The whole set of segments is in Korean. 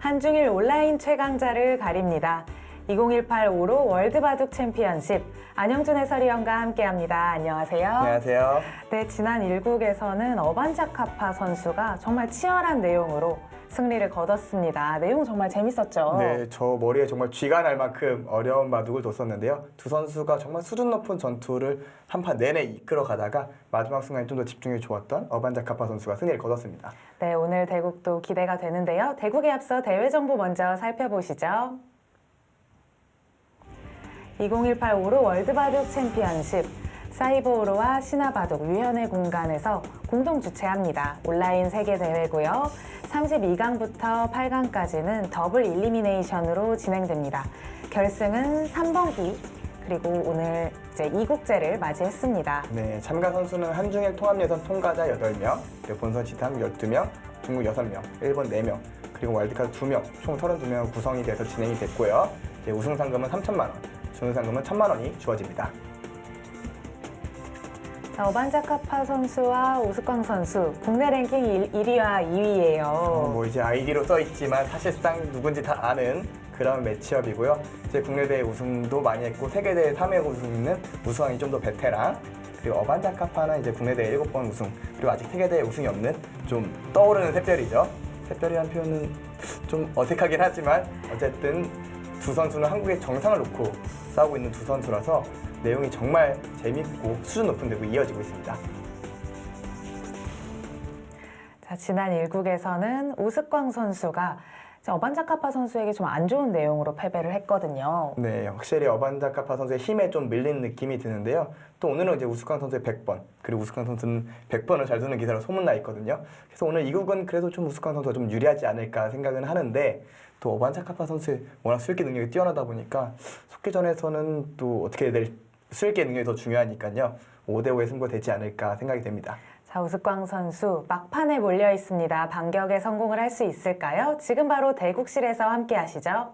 한중일 온라인 최강자를 가립니다. 2018 오로 월드바둑 챔피언십 안영준 해설위원과 함께합니다. 안녕하세요. 안녕하세요. 네, 지난 1국에서는 어반자카파 선수가 정말 치열한 내용으로 승리를 거뒀습니다. 내용 정말 재밌었죠? 네, 저 머리에 정말 쥐가 날 만큼 어려운 바둑을 뒀었는데요. 두 선수가 정말 수준 높은 전투를 한 판 내내 이끌어 가다가 마지막 순간에 좀 더 집중이 좋았던 어반자카파 선수가 승리를 거뒀습니다. 네, 오늘 대국도 기대가 되는데요. 대국에 앞서 대회 정보 먼저 살펴보시죠. 2018 오로 월드바둑 챔피언십 사이버오로와 신화바둑 위원회 공간에서 공동 주최합니다. 온라인 세계 대회고요. 32강부터 8강까지는 더블 일리미네이션으로 진행됩니다. 결승은 3번기 그리고 오늘 이제 2국제를 맞이했습니다. 네, 참가 선수는 한중일 통합예선 통과자 8명, 그리고 본선 지상 12명, 중국 6명, 일본 4명, 그리고 와일드카드 2명, 총 32명 구성이 돼서 진행이 됐고요. 이제 우승 상금은 3천만 원, 준우 상금은 1천만 원이 주어집니다. 어반자카파 선수와 오스광 선수 국내 랭킹 1위와 2위예요. 뭐 이제 아이디로 써 있지만 사실상 누군지 다 아는 그런 매치업이고요. 이제 국내 대회 우승도 많이 했고 세계 대회 3회 우승 있는 우승왕이 좀 더 베테랑, 그리고 어반자카파는 이제 국내 대회 7번 우승, 그리고 아직 세계 대회 우승이 없는 좀 떠오르는 샛별이죠. 샛별이라는 표현은 좀 어색하긴 하지만 어쨌든 두 선수는 한국의 정상을 놓고 싸우고 있는 두 선수라서 내용이 정말 재밌고 수준 높은 대구 이어지고 있습니다. 자, 지난 1국에서는 오스광 선수가 어반자카파 선수에게 좀 안 좋은 내용으로 패배를 했거든요. 네, 확실히 어반자카파 선수의 힘에 좀 밀린 느낌이 드는데요. 또 오늘은 이제 우스광 선수의 100번, 그리고 우스광 선수는 100번을 잘 두는 기사로 소문나 있거든요. 그래서 오늘 2국은 그래도 좀 우스광 선수가 좀 유리하지 않을까 생각은 하는데, 또 어반자카파 선수의 워낙 술기 능력이 뛰어나다 보니까 속기전에서는 또 어떻게 될 술기 능력이 더 중요하니까요. 5대5의 승부가 되지 않을까 생각이 됩니다. 자, 오스광 선수 막판에 몰려 있습니다. 반격에 성공을 할 수 있을까요? 지금 바로 대국실에서 함께 하시죠.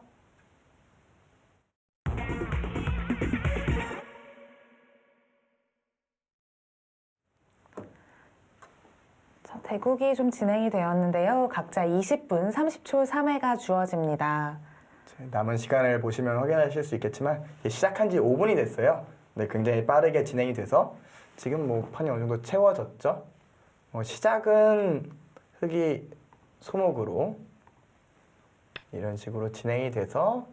자, 대국이 좀 진행이 되었는데요. 각자 20분 30초 3회가 주어집니다. 남은 시간을 보시면 확인하실 수 있겠지만 시작한 지 5분이 됐어요. 네, 굉장히 빠르게 진행이 돼서 지금 뭐 판이 어느 정도 채워졌죠. 시작은 흑이 소목으로 이런 식으로 진행이 돼서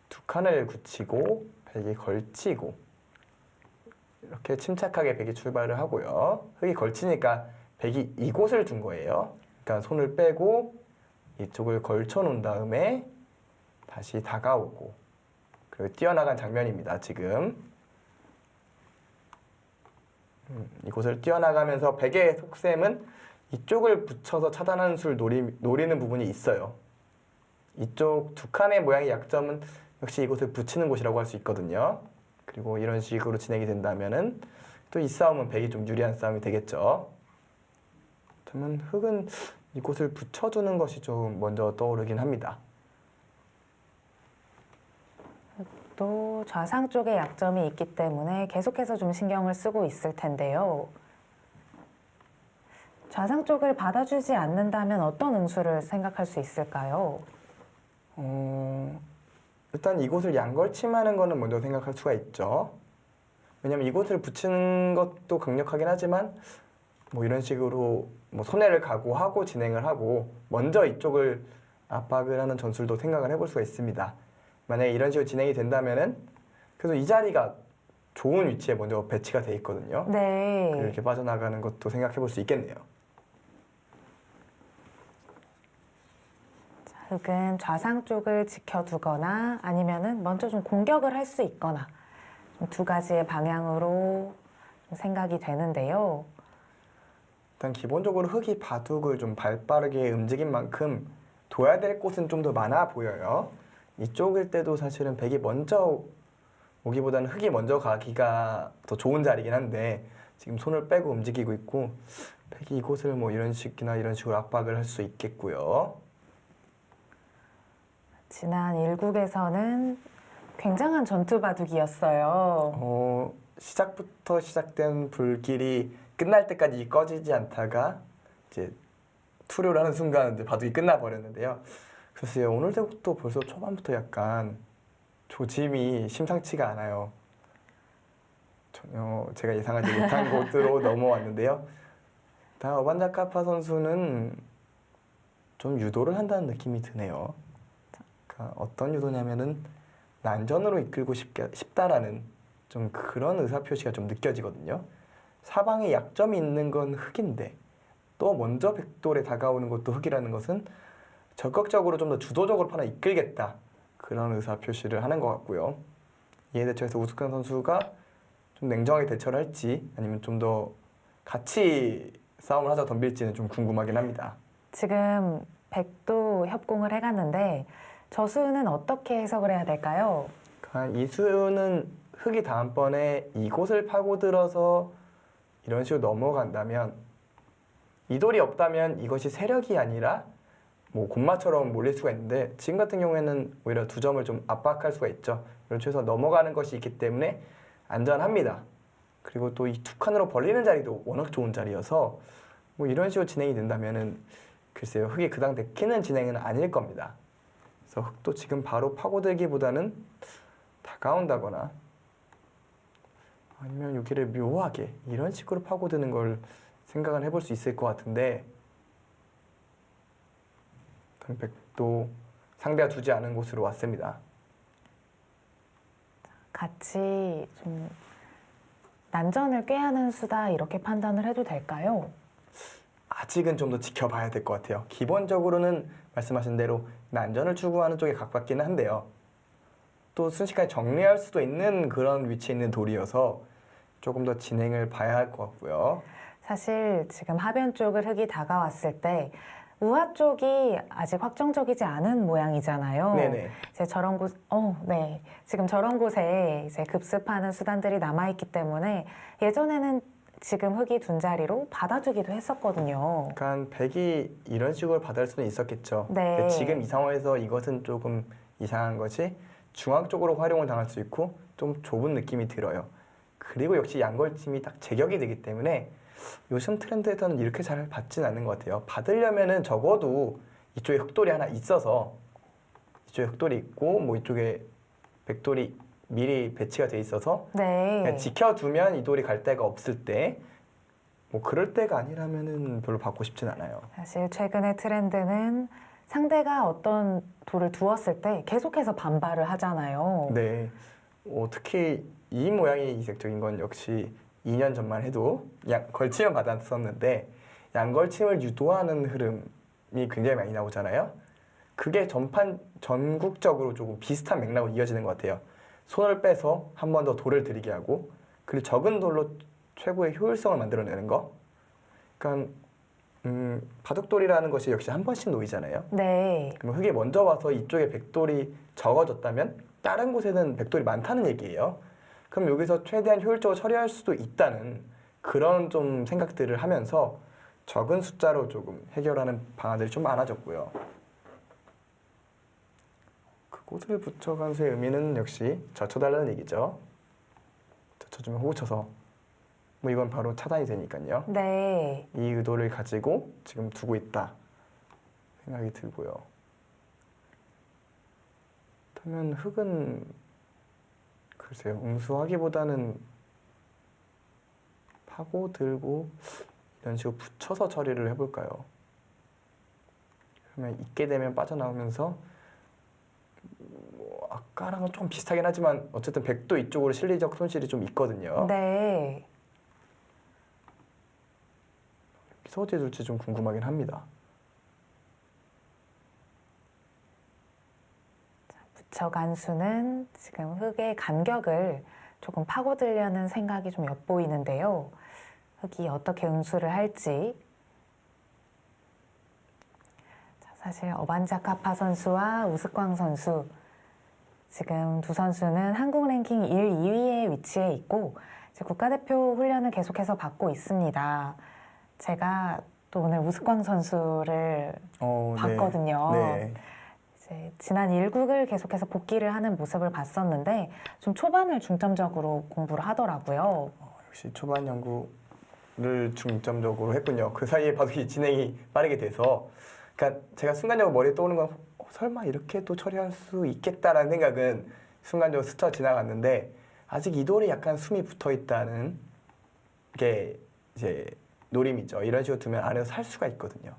두 칸을 굳히고 백이 걸치고 이렇게 침착하게 백이 출발을 하고요. 흑이 걸치니까 백이 이곳을 둔 거예요. 그러니까 손을 빼고 이쪽을 걸쳐 놓은 다음에 다시 다가오고 그리고 뛰어나간 장면입니다. 지금 이곳을 뛰어나가면서 백의 속셈은 이쪽을 붙여서 차단하는 수를 노리는 부분이 있어요. 이쪽 두 칸의 모양의 약점은 역시 이곳을 붙이는 곳이라고 할 수 있거든요. 그리고 이런 식으로 진행이 된다면은 또 이 싸움은 백이 좀 유리한 싸움이 되겠죠. 그러면 흑은 이곳을 붙여주는 것이 좀 먼저 떠오르긴 합니다. 또 좌상 쪽에 약점이 있기 때문에 계속해서 좀 신경을 쓰고 있을 텐데요. 좌상 쪽을 받아주지 않는다면 어떤 응수를 생각할 수 있을까요? 일단 이곳을 양걸침하는 거는 먼저 생각할 수가 있죠. 왜냐면 이곳을 붙이는 것도 강력하긴 하지만 뭐 이런 식으로 뭐 손해를 각오하고 진행을 하고 먼저 이쪽을 압박을 하는 전술도 생각을 해볼 수가 있습니다. 만약에 이런 식으로 진행이 된다면은 그래서 이 자리가 좋은 위치에 먼저 배치가 돼 있거든요. 네. 이렇게 빠져나가는 것도 생각해 볼 수 있겠네요. 흑은 좌상 쪽을 지켜두거나 아니면은 먼저 좀 공격을 할 수 있거나 좀 두 가지의 방향으로 좀 생각이 되는데요. 일단 기본적으로 흑이 바둑을 좀 발빠르게 움직인 만큼 둬야 될 곳은 좀 더 많아 보여요. 이쪽일 때도 사실은 백이 먼저 오기보다는 흑이 먼저 가기가 더 좋은 자리긴 한데 지금 손을 빼고 움직이고 있고 백이 이곳을 뭐 이런 식이나 이런 식으로 압박을 할 수 있겠고요. 지난 1국에서는 굉장한 전투 바둑이었어요. 시작부터 시작된 불길이 끝날 때까지 꺼지지 않다가 이제 투료를 하는 순간 이제 바둑이 끝나버렸는데요. 글쎄요, 오늘부터 벌써 초반부터 약간 조짐이 심상치가 않아요. 전혀 제가 예상하지 못한 곳으로 넘어왔는데요. 다 어반자카파 선수는 좀 유도를 한다는 느낌이 드네요. 그러니까 어떤 유도냐면은 난전으로 이끌고 싶다라는 좀 그런 의사표시가 좀 느껴지거든요. 사방에 약점이 있는 건 흑인데 또 먼저 백돌에 다가오는 것도 흑이라는 것은 적극적으로 좀 더 주도적으로 판을 이끌겠다. 그런 의사표시를 하는 것 같고요. 이에 대처해서 우스꽝 선수가 좀 냉정하게 대처를 할지 아니면 좀 더 같이 싸움을 하자 덤빌지는 좀 궁금하긴 합니다. 지금 백도 협공을 해갔는데 저수는 어떻게 해석을 해야 될까요? 그러니까 이수는 흑이 다음번에 이곳을 파고들어서 이런 식으로 넘어간다면 이 돌이 없다면 이것이 세력이 아니라 뭐 곤마처럼 몰릴 수가 있는데 지금 같은 경우에는 오히려 두 점을 좀 압박할 수가 있죠. 이런 식으로 넘어가는 것이 있기 때문에 안전합니다. 그리고 또 이 두 칸으로 벌리는 자리도 워낙 좋은 자리여서 뭐 이런 식으로 진행이 된다면은 글쎄요, 흑이 그당 내키는 진행은 아닐 겁니다. 그래서 흑도 지금 바로 파고들기보다는 다가온다거나 아니면 여기를 묘하게 이런 식으로 파고드는 걸 생각을 해볼 수 있을 것 같은데 백도 상대가 두지 않은 곳으로 왔습니다. 같이 좀 난전을 꾀하는 수다 이렇게 판단을 해도 될까요? 아직은 좀 더 지켜봐야 될 것 같아요. 기본적으로는 말씀하신 대로 난전을 추구하는 쪽에 가깝기는 한데요. 또 순식간에 정리할 수도 있는 그런 위치에 있는 돌이어서 조금 더 진행을 봐야 할 것 같고요. 사실 지금 하변 쪽을 흑이 다가왔을 때 우하 쪽이 아직 확정적이지 않은 모양이잖아요. 네네. 이제 저런 곳, 네. 지금 저런 곳에 이제 급습하는 수단들이 남아있기 때문에 예전에는 지금 흑이 둔 자리로 받아주기도 했었거든요. 그러니까 백이 이런 식으로 받을 수는 있었겠죠. 네. 근데 지금 이 상황에서 이것은 조금 이상한 것이 중앙 쪽으로 활용을 당할 수 있고 좀 좁은 느낌이 들어요. 그리고 역시 양걸침이 딱 제격이 되기 때문에 요즘 트렌드에서는 이렇게 잘 받진 않는 것 같아요. 받으려면은 적어도 이쪽에 흑돌이 하나 있어서 이쪽에 흑돌이 있고 뭐 이쪽에 백돌이 미리 배치가 돼 있어서 네. 그냥 지켜두면 이 돌이 갈 데가 없을 때 뭐 그럴 때가 아니라면은 별로 받고 싶진 않아요. 사실 최근의 트렌드는 상대가 어떤 돌을 두었을 때 계속해서 반발을 하잖아요. 네. 특히 이 모양이 이색적인 건 역시 2년 전만 해도 걸침을 받았었는데 양걸침을 유도하는 흐름이 굉장히 많이 나오잖아요. 그게 전국적으로 조금 비슷한 맥락으로 이어지는 것 같아요. 손을 빼서 한 번 더 돌을 들이게 하고 그리고 적은 돌로 최고의 효율성을 만들어내는 거. 그러니까 바둑돌이라는 것이 역시 한 번씩 놓이잖아요. 네. 그럼 흑이 먼저 와서 이쪽에 백돌이 적어졌다면 다른 곳에는 백돌이 많다는 얘기예요. 그럼 여기서 최대한 효율적으로 처리할 수도 있다는 그런 좀 생각들을 하면서 적은 숫자로 조금 해결하는 방안들이 좀 많아졌고요. 그곳을 붙여간 수의 의미는 역시 젖혀달라는 얘기죠. 젖혀주면 호구 쳐서 뭐 이건 바로 차단이 되니까요. 네. 이 의도를 가지고 지금 두고 있다 생각이 들고요. 그러면 흑은 글쎄요, 응수하기보다는 파고들고 이런 식으로 붙여서 처리를 해볼까요? 그러면 있게 되면 빠져나오면서 뭐 아까랑은 좀 비슷하긴 하지만 어쨌든 백도 이쪽으로 실리적 손실이 좀 있거든요. 네. 여기서 어디에 둘지 좀 궁금하긴 합니다. 붙여간 수는 지금 흑의 간격을 조금 파고들려는 생각이 좀 엿보이는데요. 흑이 어떻게 응수를 할지. 자, 사실 어반자카파 선수와 우스꽝 선수 지금 두 선수는 한국 랭킹 1, 2위에 위치해 있고 이제 국가대표 훈련을 계속해서 받고 있습니다. 제가 또 오늘 우스꽝 선수를 봤거든요. 네. 이제 지난 1국을 계속해서 복귀를 하는 모습을 봤었는데 좀 초반을 중점적으로 공부를 하더라고요. 역시 초반 연구 중점적으로 했군요. 그 사이에 바로 이 진행이 빠르게 돼서, 그러니까 제가 순간적으로 머리에 떠오르는 건 설마 이렇게 또 처리할 수 있겠다라는 생각은 순간적으로 스쳐 지나갔는데, 아직 이 돌이 약간 숨이 붙어 있다는 게 이제 노림이죠. 이런 식으로 두면 안에서 살 수가 있거든요.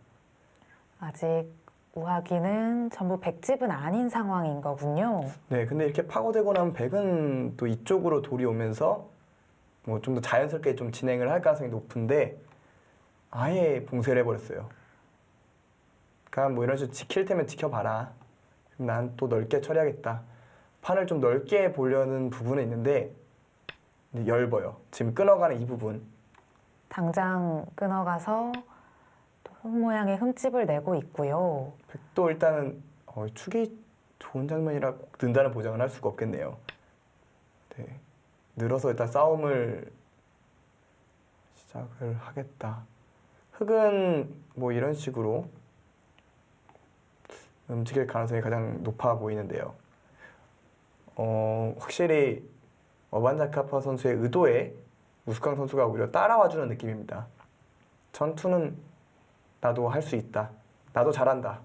아직 우하기는 전부 백집은 아닌 상황인 거군요. 네, 근데 이렇게 파고들고 나면 백은 또 이쪽으로 돌이 오면서 뭐 좀 더 자연스럽게 좀 진행을 할 가능성이 높은데 아예 봉쇄를 해버렸어요. 그러니까 뭐 이런 식으로 지킬 테면 지켜봐라. 난 또 넓게 처리하겠다. 판을 좀 넓게 보려는 부분은 있는데 얇아요. 지금 끊어가는 이 부분. 당장 끊어가서 또 손 모양의 흠집을 내고 있고요. 백도 일단은 축이 좋은 장면이라 꼭 는다는 보장은 할 수가 없겠네요. 네, 늘어서 일단 싸움을 시작을 하겠다. 흑은 뭐 이런 식으로 움직일 가능성이 가장 높아 보이는데요. 확실히 어반자카파 선수의 의도에 우스꽝 선수가 오히려 따라와주는 느낌입니다. 전투는 나도 할 수 있다. 나도 잘한다.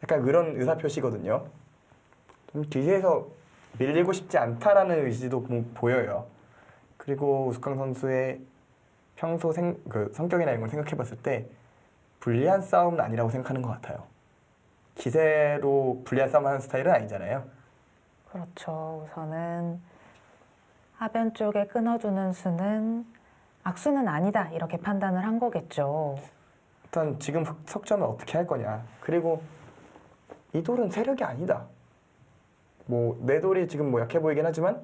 약간 그런 의사표시거든요. 좀 기세에서 밀리고 싶지 않다라는 의지도 보여요. 그리고 우스꽝 선수의 평소 성격이나 이런 걸 생각해봤을 때 불리한 싸움은 아니라고 생각하는 것 같아요. 기세로 불리한 싸움 하는 스타일은 아니잖아요. 그렇죠. 우선은 하변 쪽에 끊어주는 수는 악수는 아니다 이렇게 판단을 한 거겠죠. 일단 지금 석점을 어떻게 할 거냐. 그리고 이 돌은 세력이 아니다. 뭐 내 돌이 지금 뭐 약해 보이긴 하지만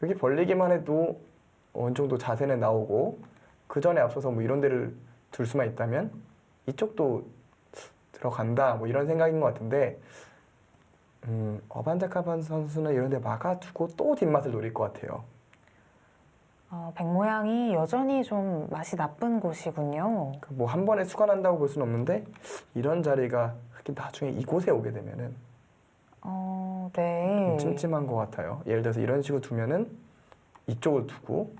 여기 벌리기만 해도 어느 정도 자세는 나오고 그 전에 앞서서 뭐 이런 데를 둘 수만 있다면 이쪽도 들어간다. 뭐 이런 생각인 것 같은데 어반자카판 선수는 이런 데 막아두고 또 뒷맛을 노릴 것 같아요. 백 모양이 여전히 좀 맛이 나쁜 곳이군요. 뭐 한 번에 수관한다고 볼 수는 없는데 이런 자리가 나중에 이곳에 오게 되면은 네. 찜찜한 것 같아요. 예를 들어서 이런 식으로 두면은 이쪽을 두고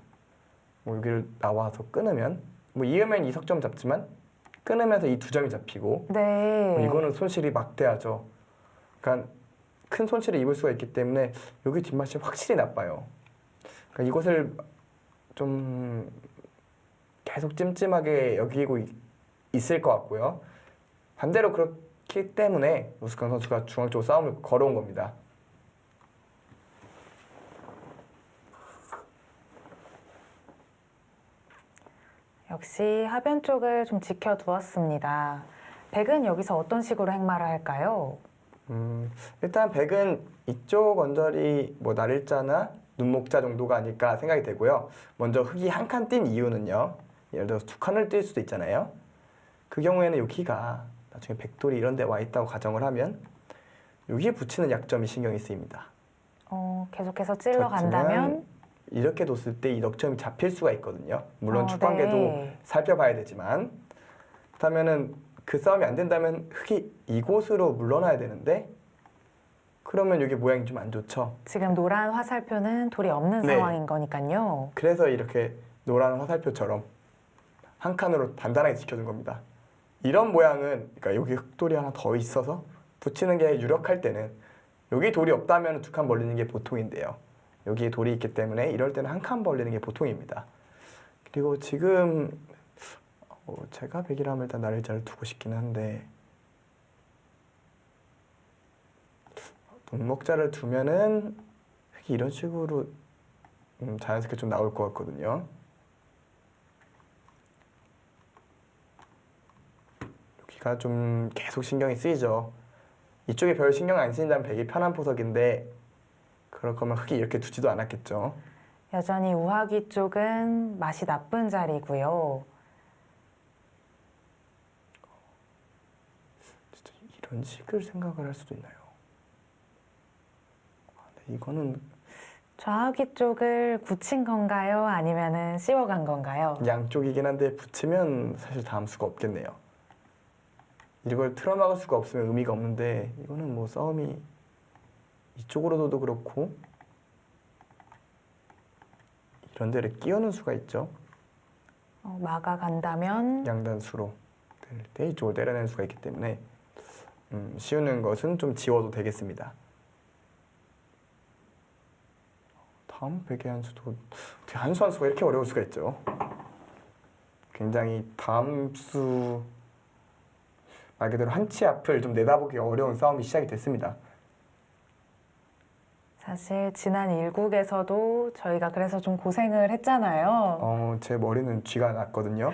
뭐 여기를 나와서 끊으면 뭐 이으면 이 석점 잡지만 끊으면서 이 두 점이 잡히고 네. 뭐 이거는 손실이 막대하죠. 그러니까 큰 손실을 입을 수가 있기 때문에 여기 뒷맛이 확실히 나빠요. 그러니까 이것을 좀 계속 찜찜하게 여기고 있을 것 같고요. 반대로 그렇기 때문에 우스꽝 선수가 중앙 쪽으로 싸움을 걸어온 겁니다. 역시 하변 쪽을 좀 지켜두었습니다. 백은 여기서 어떤 식으로 행마를 할까요? 일단 백은 이쪽 언저리 뭐 날일자나 눈목자 정도가 아닐까 생각이 되고요. 먼저 흑이 한 칸 뛴 이유는요. 예를 들어서 두 칸을 뛸 수도 있잖아요. 그 경우에는 여기가 나중에 백돌이 이런 데 와 있다고 가정을 하면 여기에 붙이는 약점이 신경이 쓰입니다. 계속해서 찔러 간다면 이렇게 뒀을 때 이 넉점이 잡힐 수가 있거든요. 물론 축관계도 네. 살펴봐야 되지만 그렇다면은 그 싸움이 안 된다면 흑이 이곳으로 물러나야 되는데 그러면 여기 모양이 좀 안 좋죠. 지금 노란 화살표는 돌이 없는 네. 상황인 거니까요. 그래서 이렇게 노란 화살표처럼 한 칸으로 단단하게 지켜준 겁니다. 이런 모양은 그러니까 여기 흑돌이 하나 더 있어서 붙이는 게 유력할 때는 여기 돌이 없다면 두 칸 벌리는 게 보통인데요. 여기에 돌이 있기 때문에 이럴 때는 한 칸 벌리는 게 보통입니다. 그리고 지금 제가 백이라면 일단 날일자를 두고 싶긴 한데 눈목자를 두면은 이런 식으로 자연스럽게 좀 나올 것 같거든요. 여기가 좀 계속 신경이 쓰이죠. 이쪽에 별 신경 안 쓰인다면 백이 편한 포석인데 그럴 거면 흑이 이렇게 두지도 않았겠죠. 여전히 우하기 쪽은 맛이 나쁜 자리고요. 진짜 이런 식을 생각을 할 수도 있나요? 네, 이거는 좌하기 쪽을 굳힌 건가요? 아니면은 씌워간 건가요? 양쪽이긴 한데 붙이면 사실 다음 수가 없겠네요. 이걸 틀어막을 수가 없으면 의미가 없는데 이거는 뭐 싸움이 이쪽으로도 그렇고 이런 데를 끼우는 수가 있죠. 막아간다면 양단수로 때릴 때 이쪽을 때려낼 수가 있기 때문에 씌우는 것은 좀 지워도 되겠습니다. 다음 백의 한수도 어떻게 한수 한수가 이렇게 어려울 수가 있죠. 굉장히 다음 수 말 그대로 한치 앞을 좀 내다보기 어려운 싸움이 시작이 됐습니다. 사실 지난 1국에서도 저희가 그래서 좀 고생을 했잖아요. 제 머리는 쥐가 났거든요.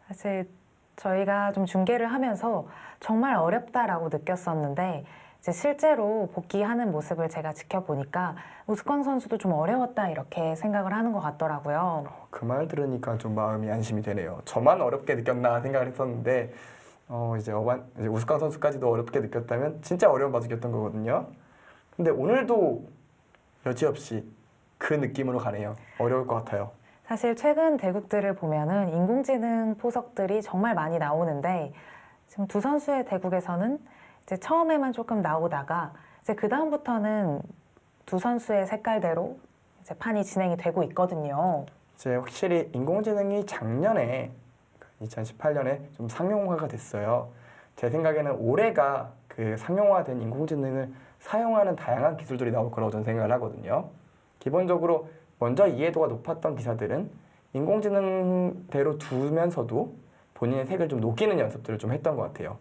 사실 저희가 좀 중계를 하면서 정말 어렵다라고 느꼈었는데 이제 실제로 복귀하는 모습을 제가 지켜보니까 우스꽝 선수도 좀 어려웠다 이렇게 생각을 하는 것 같더라고요. 그 말 들으니까 좀 마음이 안심이 되네요. 저만 어렵게 느꼈나 생각을 했었는데 이제 우스꽝 선수까지도 어렵게 느꼈다면 진짜 어려운 바둑이었던 거거든요. 근데 오늘도 여지없이 그 느낌으로 가네요. 어려울 것 같아요. 사실 최근 대국들을 보면은 인공지능 포석들이 정말 많이 나오는데 지금 두 선수의 대국에서는 이제 처음에만 조금 나오다가 이제 그 다음부터는 두 선수의 색깔대로 이제 판이 진행이 되고 있거든요. 이제 확실히 인공지능이 작년에 2018년에 좀 상용화가 됐어요. 제 생각에는 올해가 그 상용화된 인공지능을 사용하는 다양한 기술들이 나올 거라고 저는 생각을 하거든요. 기본적으로 먼저 이해도가 높았던 기사들은 인공지능대로 두면서도 본인의 색을 좀 녹이는 연습들을 좀 했던 것 같아요.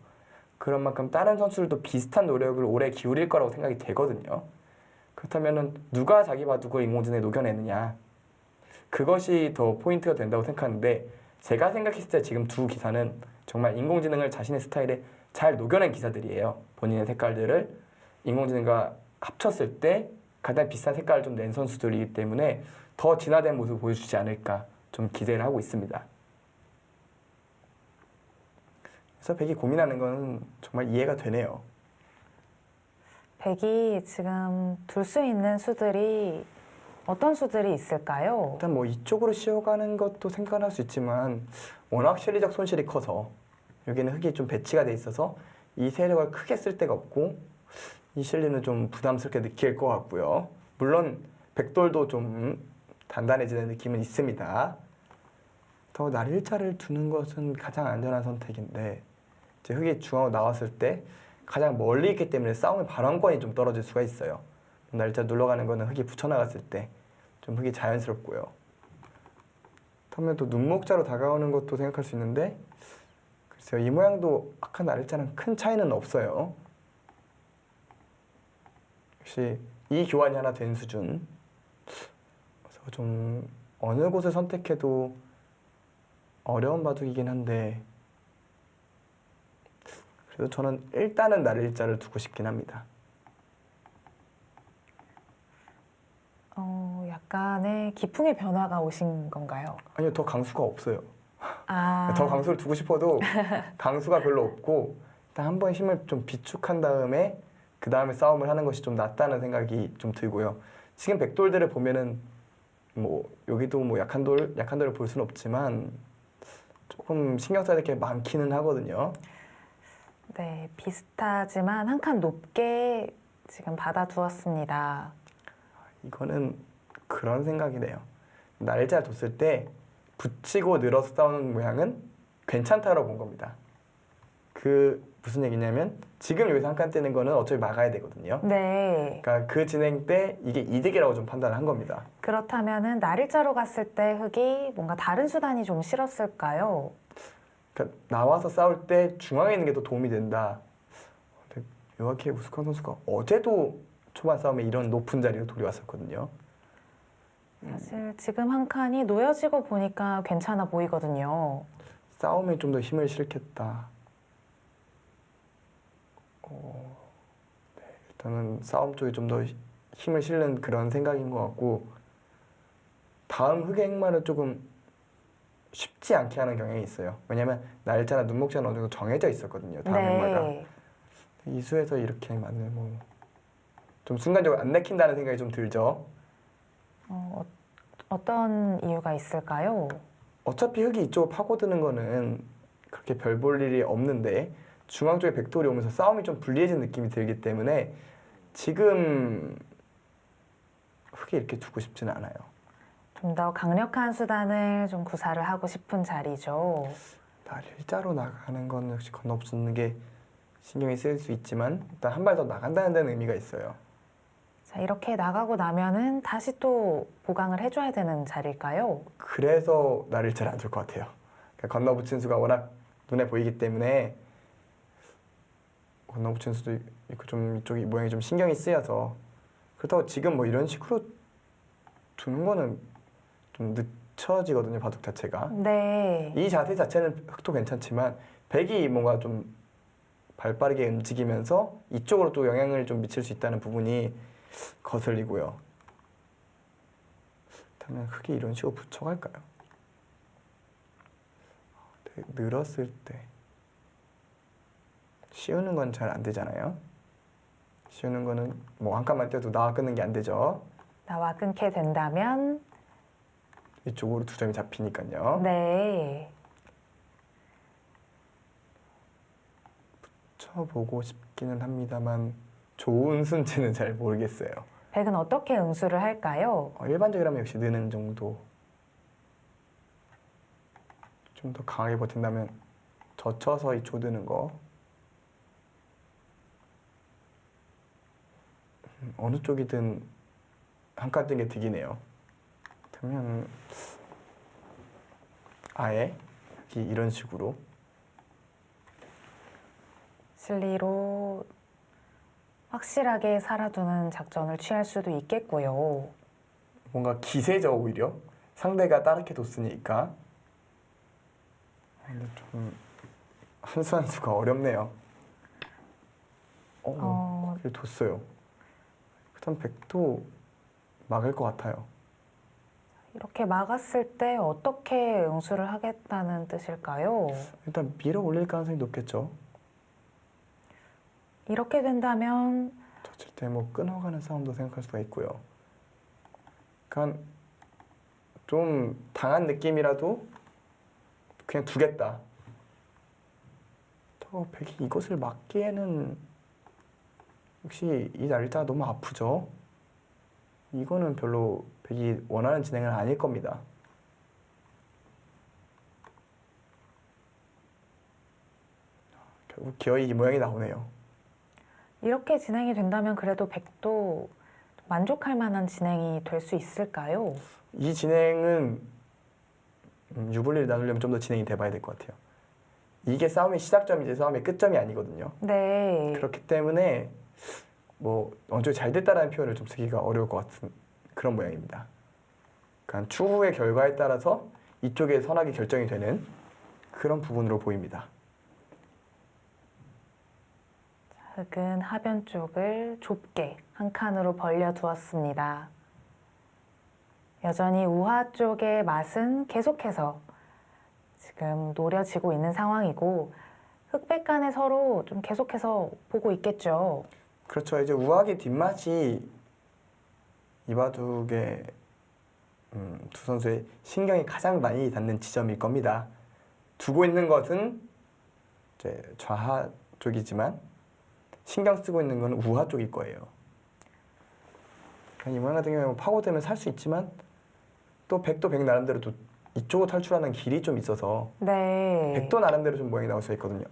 그런 만큼 다른 선수들도 비슷한 노력을 올해 기울일 거라고 생각이 되거든요. 그렇다면 누가 자기 바둑을 인공지능에 녹여내느냐, 그것이 더 포인트가 된다고 생각하는데, 제가 생각했을 때 지금 두 기사는 정말 인공지능을 자신의 스타일에 잘 녹여낸 기사들이에요. 본인의 색깔들을 인공지능과 합쳤을 때 가장 비슷한 색깔을 좀 낸 선수들이기 때문에 더 진화된 모습을 보여주지 않을까 좀 기대를 하고 있습니다. 그래서 백이 고민하는 건 정말 이해가 되네요. 백이 지금 둘 수 있는 수들이 어떤 수들이 있을까요? 일단 뭐 이쪽으로 씌워가는 것도 생각을 할 수 있지만 워낙 실리적 손실이 커서 여기는 흙이 좀 배치가 돼 있어서 이 세력을 크게 쓸 데가 없고 이 실리는 좀 부담스럽게 느낄 것 같고요. 물론 백돌도 좀 단단해지는 느낌은 있습니다. 더 날일자를 두는 것은 가장 안전한 선택인데 이제 흙이 중앙으로 나왔을 때 가장 멀리 있기 때문에 싸움의 발언권이 좀 떨어질 수가 있어요. 날일자 눌러가는 거는 흙이 붙여나갔을 때 좀 흙이 자연스럽고요. 그러면 또 눈목자로 다가오는 것도 생각할 수 있는데 글쎄요, 이 모양도 아까 날일자는 큰 차이는 없어요. 역시 이 교환이 하나 된 수준. 그래서 좀 어느 곳을 선택해도 어려운 바둑이긴 한데 그래도 저는 일단은 날일자를 두고 싶긴 합니다. 약간의 기풍의 변화가 오신 건가요? 아니요, 더 강수가 없어요. 아, 더 강수를 두고 싶어도 강수가 별로 없고 일단 한 번 힘을 좀 비축한 다음에 그 다음에 싸움을 하는 것이 좀 낫다는 생각이 좀 들고요. 지금 백돌들을 보면은 뭐 여기도 뭐 약한 돌을 볼 수는 없지만 조금 신경 써야 될 게 많기는 하거든요. 네, 비슷하지만 한 칸 높게 지금 받아두었습니다. 이거는 그런 생각이네요. 날짜 뒀을 때 붙이고 늘어서 싸우는 모양은 괜찮다고 본 겁니다. 그 무슨 얘기냐면 지금 여기서 한 칸 떼는 거는 어차피 막아야 되거든요. 네. 그러니까 그 진행 때 이게 이득이라고 좀 판단을 한 겁니다. 그렇다면은 날일자로 갔을 때 흙이 뭔가 다른 수단이 좀 싫었을까요? 그러니까 나와서 싸울 때 중앙에 있는 게 더 도움이 된다. 근데 요아키 우스꽝 선수가 어제도 초반 싸움에 이런 높은 자리로 돌이 왔었거든요. 사실 지금 한 칸이 놓여지고 보니까 괜찮아 보이거든요. 싸움에 좀 더 힘을 실겠다. 네, 일단은 싸움 쪽에 좀 더 힘을 실는 그런 생각인 것 같고 다음 흑의 행마를 조금 쉽지 않게 하는 경향이 있어요. 왜냐면 날짜나 눈목자는 어느 정도 정해져 있었거든요. 다음 행마가. 네. 이 수에서 이렇게 만들면 좀 순간적으로 안 내킨다는 생각이 좀 들죠. 어떤 이유가 있을까요? 어차피 흙이 이쪽으로 파고드는 거는 그렇게 별 볼 일이 없는데 중앙 쪽에 백돌이 오면서 싸움이 좀 불리해진 느낌이 들기 때문에 지금 흙이 이렇게 두고 싶지는 않아요. 좀 더 강력한 수단을 좀 구사를 하고 싶은 자리죠. 날 일자로 나가는 건 역시 건너붙는 게 신경이 쓰일 수 있지만 일단 한 발 더 나간다는 데는 의미가 있어요. 자, 이렇게 나가고 나면은 다시 또 보강을 해줘야 되는 자리일까요? 그래서 나를 잘 안 줄 것 같아요. 그러니까 건너붙인 수가 워낙 눈에 보이기 때문에 건너붙인 수도 있고 좀 이쪽이 모양이 좀 신경이 쓰여서 그렇다고 지금 뭐 이런 식으로 두는 거는 좀 늦춰지거든요, 바둑 자체가. 네. 이 자세 자체는 흙도 괜찮지만 백이 뭔가 좀 발빠르게 움직이면서 이쪽으로 또 영향을 좀 미칠 수 있다는 부분이 거슬리고요. 그렇다면 흙이 이런 식으로 붙여갈까요? 늘었을 때 씌우는 건 잘 안 되잖아요. 씌우는 거는 뭐 한 칸만 떼도 나와 끊는 게 안 되죠. 나와 끊게 된다면 이쪽으로 두 점이 잡히니까요. 네. 쳐보고 싶기는 합니다만 좋은 순지는 잘 모르겠어요. 백은 어떻게 응수를 할까요? 일반적이라면 역시 느는 정도. 좀 더 강하게 버틴다면 젖혀서 이 조드는 거. 어느 쪽이든 한 칸 뜬 게 득이네요. 그러면 아예 이런 식으로 실리로 확실하게 살아두는 작전을 취할 수도 있겠고요. 뭔가 기세죠 오히려 상대가 따르게 뒀으니까. 근데 좀 한 수 한 수가 어렵네요. 그래 뒀어요. 그다음 백도 막을 것 같아요. 이렇게 막았을 때 어떻게 응수를 하겠다는 뜻일까요? 일단 밀어 올릴 가능성이 높겠죠. 이렇게 된다면 젖힐 때 뭐 끊어가는 싸움도 생각할 수가 있고요. 그러니까 좀 당한 느낌이라도 그냥 두겠다. 더 백이 이것을 막기에는 역시 이 날짜가 너무 아프죠. 이거는 별로 백이 원하는 진행은 아닐 겁니다. 결국 기어이 이 모양이 나오네요. 이렇게 진행이 된다면 그래도 백도 만족할 만한 진행이 될 수 있을까요? 이 진행은 유불리를 나누려면 좀 더 진행이 돼봐야 될 것 같아요. 이게 싸움의 시작점이지 싸움의 끝점이 아니거든요. 네. 그렇기 때문에 뭐 어느 쪽이 잘 됐다라는 표현을 좀 쓰기가 어려울 것 같은 그런 모양입니다. 그러니까 추후의 결과에 따라서 이쪽의 선악이 결정이 되는 그런 부분으로 보입니다. 흙은 하변 쪽을 좁게 한 칸으로 벌려 두었습니다. 여전히 우하 쪽의 맛은 계속해서 지금 노려지고 있는 상황이고 흑백 간에 서로 좀 계속해서 보고 있겠죠. 그렇죠. 이제 우악의 뒷맛이 이 바둑의 두 선수의 신경이 가장 많이 닿는 지점일 겁니다. 두고 있는 것은 이제 좌하 쪽이지만 신경 쓰고 있는 건 우하 쪽일 거예요. 이 모양 같은 경우에 파고들면 살 수 있지만 또 백도 백 나름대로 또 이쪽으로 탈출하는 길이 좀 있어서 네. 백도 나름대로 좀 모양이 나올 수 있거든요.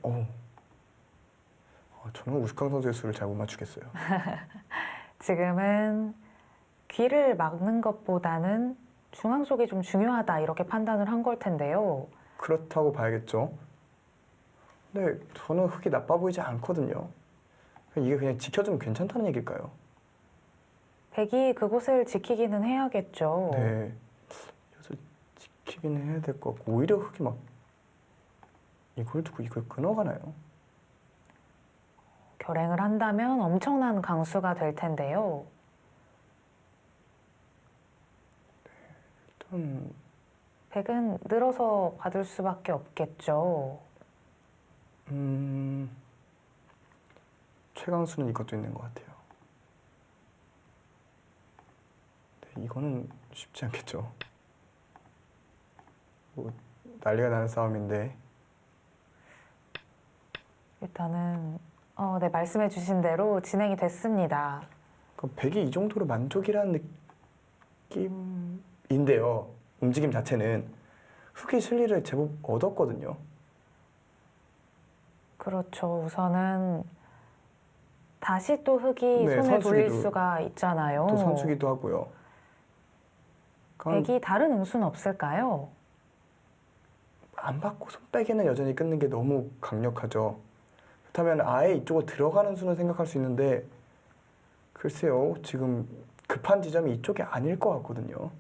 저는 우스康 선수의 수를 잘 못 맞추겠어요. 지금은 귀를 막는 것보다는 중앙 쪽이 좀 중요하다 이렇게 판단을 한 걸 텐데요. 그렇다고 봐야겠죠. 근데 저는 흙이 나빠 보이지 않거든요. 이게 그냥 지켜주면 괜찮다는 얘기일까요? 백이 그곳을 지키기는 해야겠죠. 네. 그래서 지키기는 해야 될 것 같고 오히려 흙이 막 이걸 두고 이걸 끊어가나요? 결행을 한다면 엄청난 강수가 될 텐데요. 일단 백은 늘어서 받을 수밖에 없겠죠. 최강수는 이것도 있는 것 같아요. 네, 이거는 쉽지 않겠죠. 뭐 난리가 나는 싸움인데 일단은 네, 말씀해 주신 대로 진행이 됐습니다. 그럼 백이 이 정도로 만족이라는 느낌이 인데요. 움직임 자체는 흑이 실리를 제법 얻었거든요. 그렇죠. 우선은 다시 또 흑이 네, 손을 돌릴 선수기도- 수가 있잖아요. 또 선수기도 하고요. 그러니까 백이 다른 응수는 없을까요? 안 받고 손 빼기는 여전히 끊는 게 너무 강력하죠. 그렇다면 아예 이쪽으로 들어가는 수는 생각할 수 있는데 글쎄요. 지금 급한 지점이 이쪽이 아닐 것 같거든요.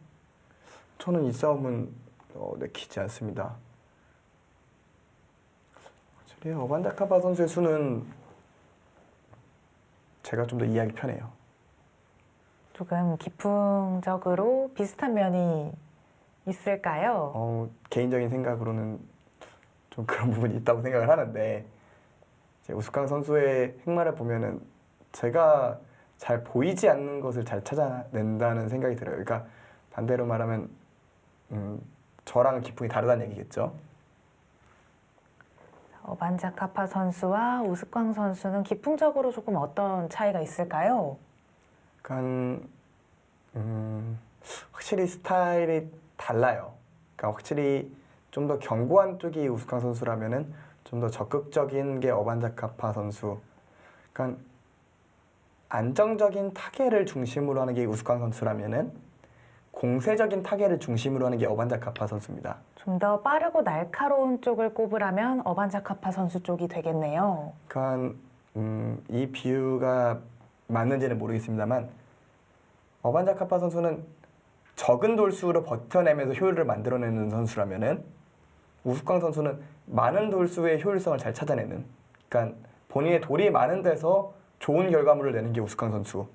저는 이 싸움은 내키지 않습니다. 확실히 어반자카파 선수의 수는 제가 좀 더 이해하기 편해요. 조금 기풍적으로 비슷한 면이 있을까요? 개인적인 생각으로는 좀 그런 부분이 있다고 생각을 하는데 이제 우스꽝 선수의 행마를 보면은 제가 잘 보이지 않는 것을 잘 찾아낸다는 생각이 들어요. 그러니까 반대로 말하면 저랑 기풍이 다르다는 얘기겠죠. 어반자카파 선수와 우스꽝 선수는 기풍적으로 조금 어떤 차이가 있을까요? 그러니까 확실히 스타일이 달라요. 그러니까 확실히 좀 더 견고한 쪽이 우스꽝 선수라면은 좀 더 적극적인 게 어반자카파 선수. 그러니까 안정적인 타겟을 중심으로 하는 게 우스꽝 선수라면은 공세적인 타겟을 중심으로 하는 게 어반자카파 선수입니다. 좀 더 빠르고 날카로운 쪽을 꼽으라면 어반자카파 선수 쪽이 되겠네요. 그러니까 이 비유가 맞는지는 모르겠습니다만 어반자카파 선수는 적은 돌수로 버텨내면서 효율을 만들어내는 선수라면은 우스꽝 선수는 많은 돌수의 효율성을 잘 찾아내는, 그러니까 본인의 돌이 많은 데서 좋은 결과물을 내는 게 우스꽝 선수,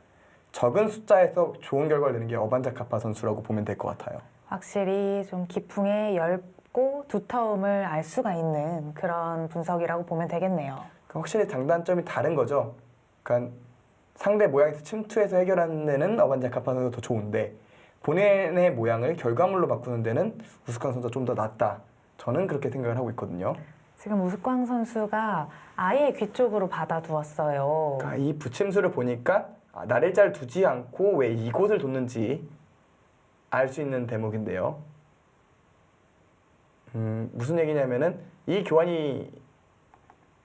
적은 숫자에서 좋은 결과를 내는 게 어반자카파 선수라고 보면 될 것 같아요. 확실히 좀 기풍의 얇고 두터움을 알 수가 있는 그런 분석이라고 보면 되겠네요. 그러니까 확실히 장단점이 다른 거죠. 그러니까 상대 모양에서 침투해서 해결하는 데는 어반자카파 선수가 더 좋은데 본인의 모양을 결과물로 바꾸는 데는 우스꽝 선수가 좀 더 낫다. 저는 그렇게 생각을 하고 있거든요. 지금 우스꽝 선수가 아예 귀 쪽으로 받아두었어요. 그러니까 이 붙임수를 보니까 날일자를 두지 않고 왜 이곳을 뒀는지 알 수 있는 대목인데요. 무슨 얘기냐면은 이 교환이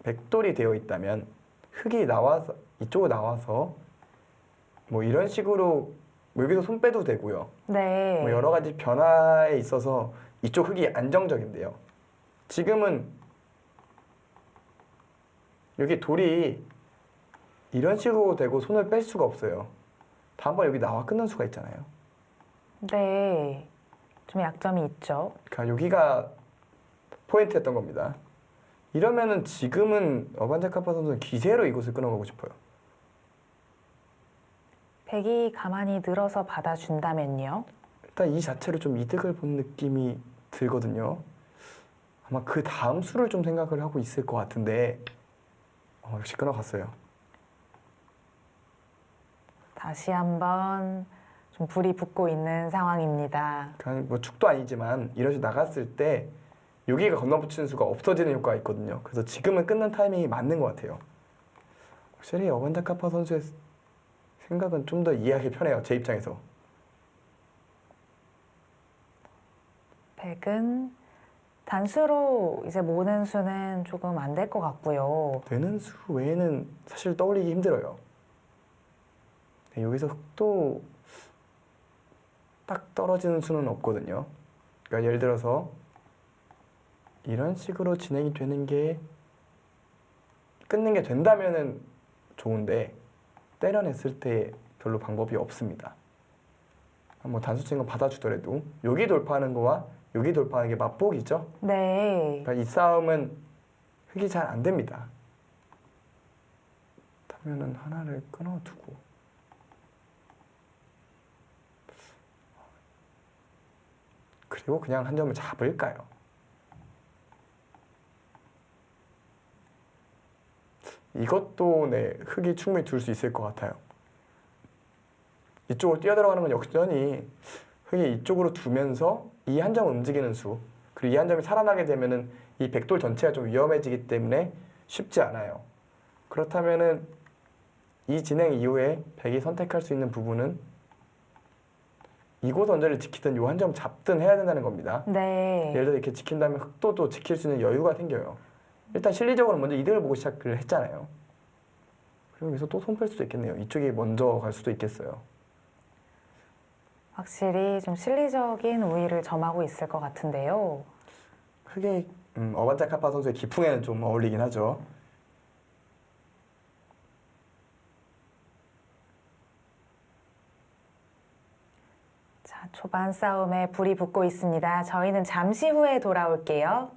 백돌이 되어 있다면 흙이 나와서 이쪽으로 나와서 뭐 이런 식으로 뭐 여기서 손 빼도 되고요. 네. 뭐 여러 가지 변화에 있어서 이쪽 흙이 안정적인데요. 지금은 여기 돌이 이런 식으로 되고 손을 뺄 수가 없어요. 다음번 여기 나와 끊는 수가 있잖아요. 네. 좀 약점이 있죠. 그러니까 여기가 포인트였던 겁니다. 이러면은 지금은 어반자카파 선수는 기세로 이곳을 끊어가고 싶어요. 백이 가만히 늘어서 받아준다면요. 일단 이 자체로 좀 이득을 본 느낌이 들거든요. 아마 그 다음 수를 좀 생각을 하고 있을 것 같은데 역시 끊어갔어요. 다시 한번 좀 불이 붙고 있는 상황입니다. 그냥 뭐 축도 아니지만 이런 식으로 나갔을 때 여기가 건너붙이는 수가 없어지는 효과가 있거든요. 그래서 지금은 끊는 타이밍이 맞는 것 같아요. 확실히 어반자카파 선수의 생각은 좀 더 이해하기 편해요. 제 입장에서. 백은 단수로 이제 모는 수는 조금 안 될 것 같고요. 되는 수 외에는 사실 떠올리기 힘들어요. 네, 여기서 흑도 딱 떨어지는 수는 없거든요. 그러니까 예를 들어서 이런 식으로 진행이 되는 게 끊는 게 된다면은 좋은데 때려냈을 때 별로 방법이 없습니다. 뭐 단수치는 거 받아주더라도 여기 돌파하는 거와 여기 돌파하는 게 맞복이죠. 네. 그러니까 이 싸움은 흑이 잘 안 됩니다. 그렇다면은 하나를 끊어두고 그리고 그냥 한 점을 잡을까요? 이것도 네, 흑이 충분히 둘 수 있을 것 같아요. 이쪽으로 뛰어들어가는 건 역전이 흑이 이쪽으로 두면서 이 한 점을 움직이는 수, 그리고 이 한 점이 살아나게 되면은 이 백돌 전체가 좀 위험해지기 때문에 쉽지 않아요. 그렇다면은 이 진행 이후에 백이 선택할 수 있는 부분은 이곳 원저를 지키든 요 한 점 잡든 해야 된다는 겁니다. 네. 예를 들어 이렇게 지킨다면 흑도도 지킬 수 있는 여유가 생겨요. 일단 실리적으로 먼저 이득을 보고 시작을 했잖아요. 그리고 여기서 또 손 뺄 수도 있겠네요. 이쪽이 먼저 갈 수도 있겠어요. 확실히 좀 실리적인 우위를 점하고 있을 것 같은데요. 크게 어반자카파 선수의 기풍에는 좀 어울리긴 하죠. 자, 초반 싸움에 불이 붙고 있습니다. 저희는 잠시 후에 돌아올게요.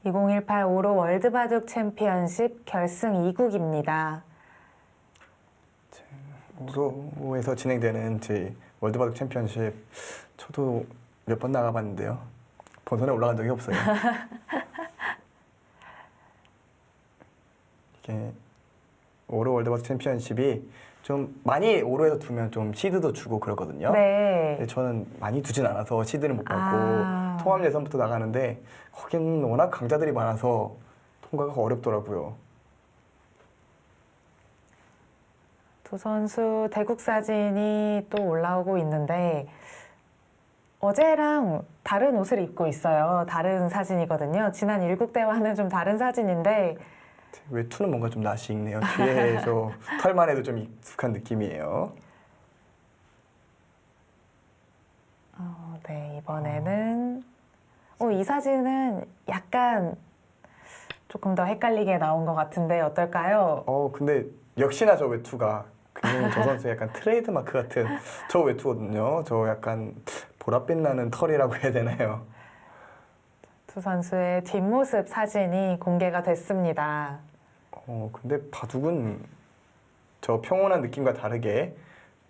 (2018) 오로 월드바둑 챔피언십 결승 2국입니다. 오로에서 진행되는 제 월드바둑 챔피언십 저도 몇 번 나가봤는데요. 본선에 올라간 적이 없어요. 이게 오로 월드바둑 챔피언십이 좀 많이 오로에서 두면 좀 시드도 주고 그러거든요. 네. 근데 저는 많이 두진 않아서 시드를 못 받고 아. 통합 예선부터 나가는데 거기는 워낙 강자들이 많아서 통과가 어렵더라고요. 두 선수 대국 사진이 또 올라오고 있는데 어제랑 다른 옷을 입고 있어요. 다른 사진이거든요. 지난 일국 때와는 좀 다른 사진인데 외투는 뭔가 좀 낯이 익네요. 뒤에서 털만 해도 좀 익숙한 느낌이에요. 네, 이번에는 이 사진은 약간 조금 더 헷갈리게 나온 것 같은데 어떨까요? 근데 역시나 저 외투가 굉장히 저 선수의 약간 트레이드 마크 같은 저 외투거든요. 저 약간 보랏빛 나는 털이라고 해야 되나요? 두 선수의 뒷모습 사진이 공개가 됐습니다. 근데 바둑은 저 평온한 느낌과 다르게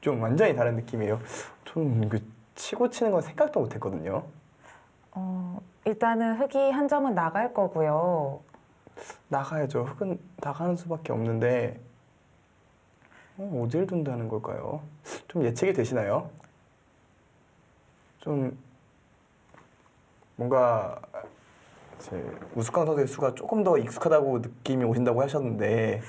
좀 완전히 다른 느낌이에요. 좀 그 치고 치는 건 생각도 못 했거든요. 일단은 흑이 한 점은 나갈 거고요. 나가야죠. 흑은 나가는 수밖에 없는데 어딜 둔다는 걸까요? 좀 예측이 되시나요? 좀 뭔가 제 우스꽝 선수의 수가 조금 더 익숙하다고 느낌이 오신다고 하셨는데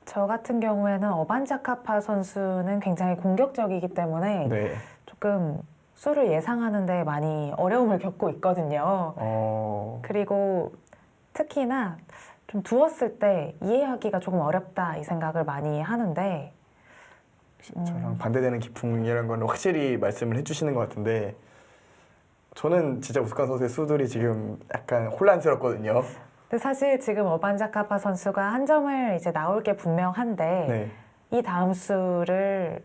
저 같은 경우에는 어반자카파 선수는 굉장히 공격적이기 때문에 네. 조금 수를 예상하는데 많이 어려움을 겪고 있거든요. 그리고 특히나 좀 두었을 때 이해하기가 조금 어렵다 이 생각을 많이 하는데 저랑 반대되는 기풍이라는 건 확실히 말씀을 해주시는 것 같은데 저는 진짜 우스꽝 선수의 수들이 지금 약간 혼란스럽거든요. 근데 사실 지금 어반자카파 선수가 한 점을 이제 나올 게 분명한데 네. 이 다음 수를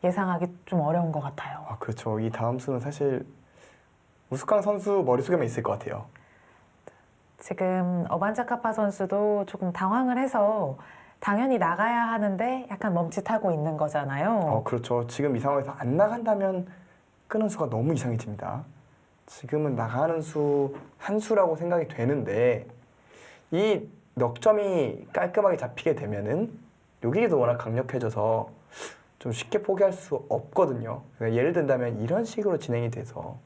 예상하기 좀 어려운 것 같아요. 그렇죠. 이 다음 수는 사실 우스꽝 선수 머릿속에만 있을 것 같아요. 지금 어반자카파 선수도 조금 당황을 해서 당연히 나가야 하는데 약간 멈칫하고 있는 거잖아요. 그렇죠. 지금 이 상황에서 안 나간다면 끄는 수가 너무 이상해집니다. 지금은 나가는 수 한 수라고 생각이 되는데 이 넉 점이 깔끔하게 잡히게 되면은 여기도 워낙 강력해져서 좀 쉽게 포기할 수 없거든요. 그러니까 예를 든다면 이런 식으로 진행이 돼서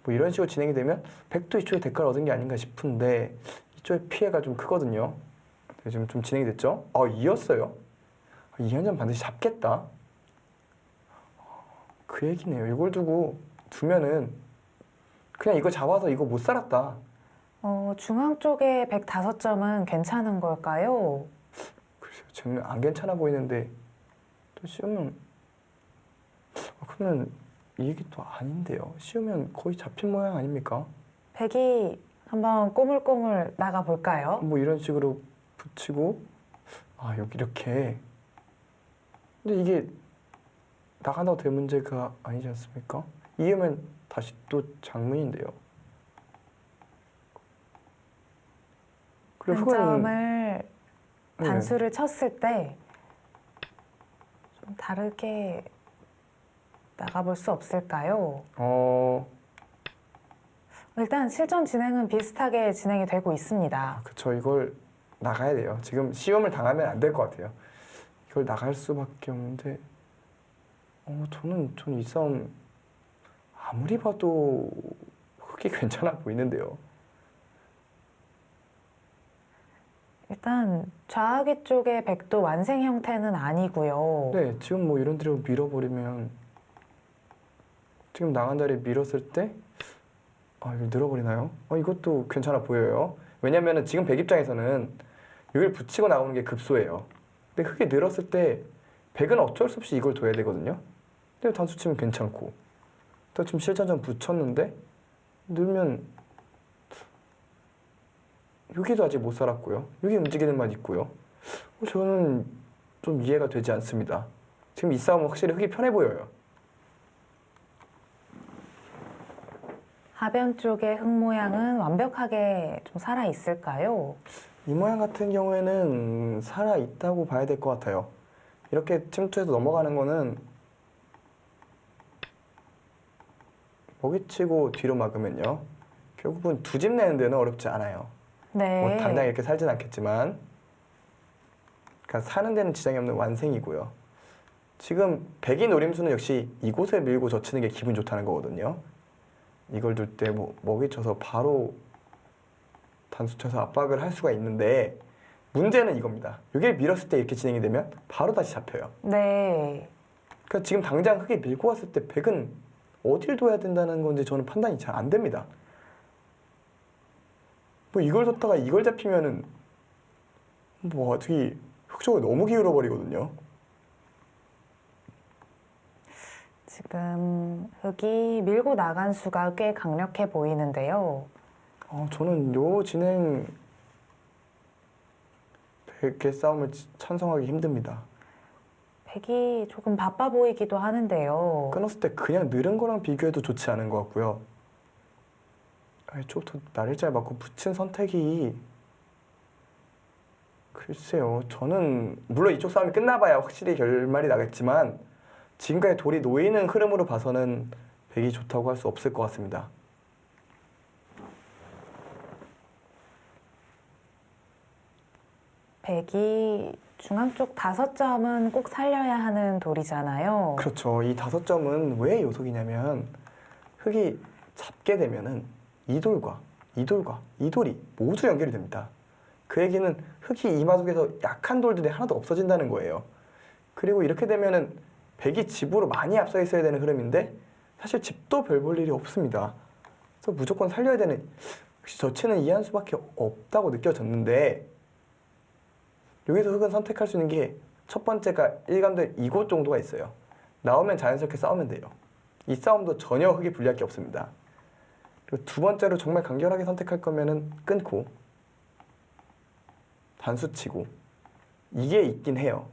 뭐 이런 식으로 진행이 되면 백도 이쪽에 대가를 얻은 게 아닌가 싶은데 이쪽에 피해가 좀 크거든요. 지금 좀 진행이 됐죠? 이었어요. 이 한 점 반드시 잡겠다. 그 얘기네요. 이걸 두면은 그냥 이거 잡아서 이거 못 살았다. 중앙 쪽에 105점은 괜찮은 걸까요? 글쎄요. 저는 안 괜찮아 보이는데 또 씌우면 그러면 이 얘기 또 아닌데요. 씌우면 거의 잡힌 모양 아닙니까? 100이 한번 꼬물꼬물 나가 볼까요? 뭐 이런 식으로 붙이고 여기 이렇게 근데 이게 나간다고 될 문제가 아니지 않습니까? 이으면 다시 또 장문인데요. 그리고 한 점을 단수를 쳤을 때 좀 다르게 나가볼 수 없을까요? 일단 실전 진행은 비슷하게 진행이 되고 있습니다. 그쵸. 이걸 나가야 돼요. 지금 시험을 당하면 안 될 것 같아요. 이걸 나갈 수밖에 없는데 저는 이 싸움 아무리 봐도 흑이 흙이 괜찮아 보이는데요. 일단 좌하귀 쪽의 백도 완생 형태는 아니고요. 네, 지금 뭐 이런 데로 밀어버리면 지금 나간 자리에 밀었을 때 이거 늘어버리나요? 이것도 괜찮아 보여요. 왜냐면은 지금 백 입장에서는 여기를 붙이고 나오는 게 급소예요. 근데 흙이 늘었을 때 백은 어쩔 수 없이 이걸 둬야 되거든요. 근데 단수 치면 괜찮고 또 지금 실전전 붙였는데 늘면 여기도 아직 못 살았고요. 여기 움직이는 맛 있고요. 저는 좀 이해가 되지 않습니다. 지금 이 싸움은 확실히 흙이 편해 보여요. 하변 쪽의 흙 모양은 완벽하게 좀 살아 있을까요? 이 모양 같은 경우에는 살아 있다고 봐야 될 것 같아요. 이렇게 침투해서 넘어가는 거는 먹이치고 뒤로 막으면요. 결국은 두 집 내는 데는 어렵지 않아요. 네. 뭐 당장 이렇게 살진 않겠지만 그러니까 사는 데는 지장이 없는 완생이고요. 지금 백이 노림수는 역시 이곳을 밀고 젖히는 게 기분 좋다는 거거든요. 이걸 둘 때 뭐 먹이쳐서 바로 단수 쳐서 압박을 할 수가 있는데 문제는 이겁니다. 여기를 밀었을 때 이렇게 진행이 되면 바로 다시 잡혀요. 네. 그러니까 지금 당장 흙에 밀고 왔을 때 백은 어딜 둬야 된다는 건지 저는 판단이 잘 안 됩니다. 뭐 이걸 뒀다가 이걸 잡히면은 뭐 어떻게 흙쪽을 너무 기울어 버리거든요. 지금 흙이 밀고 나간 수가 꽤 강력해 보이는데요. 저는 요 진행 백의 싸움을 찬성하기 힘듭니다. 백이 조금 바빠 보이기도 하는데요. 끊었을 때 그냥 늘은 거랑 비교해도 좋지 않은 것 같고요. 좀더 날일자를 맞고 붙인 선택이 글쎄요. 저는 물론 이쪽 싸움이 끝나봐야 확실히 결말이 나겠지만 지금까지 돌이 놓이는 흐름으로 봐서는 백이 좋다고 할 수 없을 것 같습니다. 백이 중앙 쪽 5점은 꼭 살려야 하는 돌이잖아요. 그렇죠. 이 5점은 왜 요속이냐면 흙이 잡게 되면은 이 돌과 이 돌과 이 돌이 모두 연결이 됩니다. 그 얘기는 흙이 이마 속에서 약한 돌들이 하나도 없어진다는 거예요. 그리고 이렇게 되면은 백이 집으로 많이 앞서 있어야 되는 흐름인데 사실 집도 별 볼 일이 없습니다. 그래서 무조건 살려야 되는 역시 저치는 이해할 수밖에 없다고 느껴졌는데 여기서 흙은 선택할 수 있는 게 첫 번째가 일관된 이곳 정도가 있어요. 나오면 자연스럽게 싸우면 돼요. 이 싸움도 전혀 흙이 불리할 게 없습니다. 그리고 두 번째로 정말 간결하게 선택할 거면은 끊고 단수 치고 이게 있긴 해요.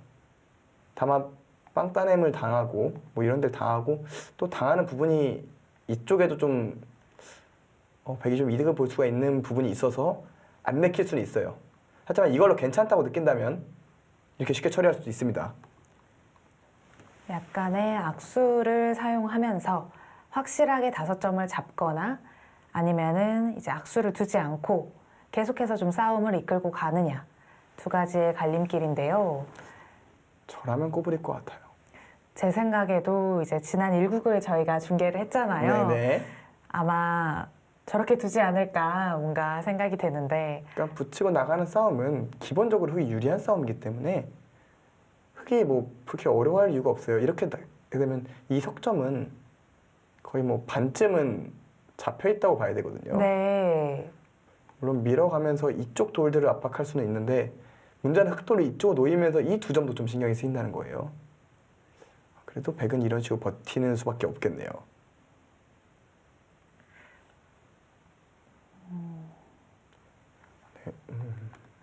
다만 빵 따냄을 당하고 뭐 이런 데를 당하고 또 당하는 부분이 이쪽에도 좀 백이 좀 이득을 볼 수가 있는 부분이 있어서 안 내킬 수는 있어요. 하지만 이걸로 괜찮다고 느낀다면 이렇게 쉽게 처리할 수도 있습니다. 약간의 악수를 사용하면서 확실하게 5점을 잡거나 아니면은 이제 악수를 두지 않고 계속해서 좀 싸움을 이끌고 가느냐 두 가지의 갈림길인데요. 저라면 꼬부릴 것 같아요. 제 생각에도 이제 지난 1국을 저희가 중계를 했잖아요. 네네. 아마 저렇게 두지 않을까 뭔가 생각이 되는데 그러니까 붙이고 나가는 싸움은 기본적으로 흙이 유리한 싸움이기 때문에 흙이 뭐 그렇게 어려워할 이유가 없어요. 이렇게 되면 이 석점은 거의 뭐 반쯤은 잡혀 있다고 봐야 되거든요. 네. 물론 밀어가면서 이쪽 돌들을 압박할 수는 있는데 문제는 흙돌이 이쪽으로 놓이면서 이 두 점도 좀 신경이 쓰인다는 거예요. 그래도 백은 이런 식으로 버티는 수밖에 없겠네요.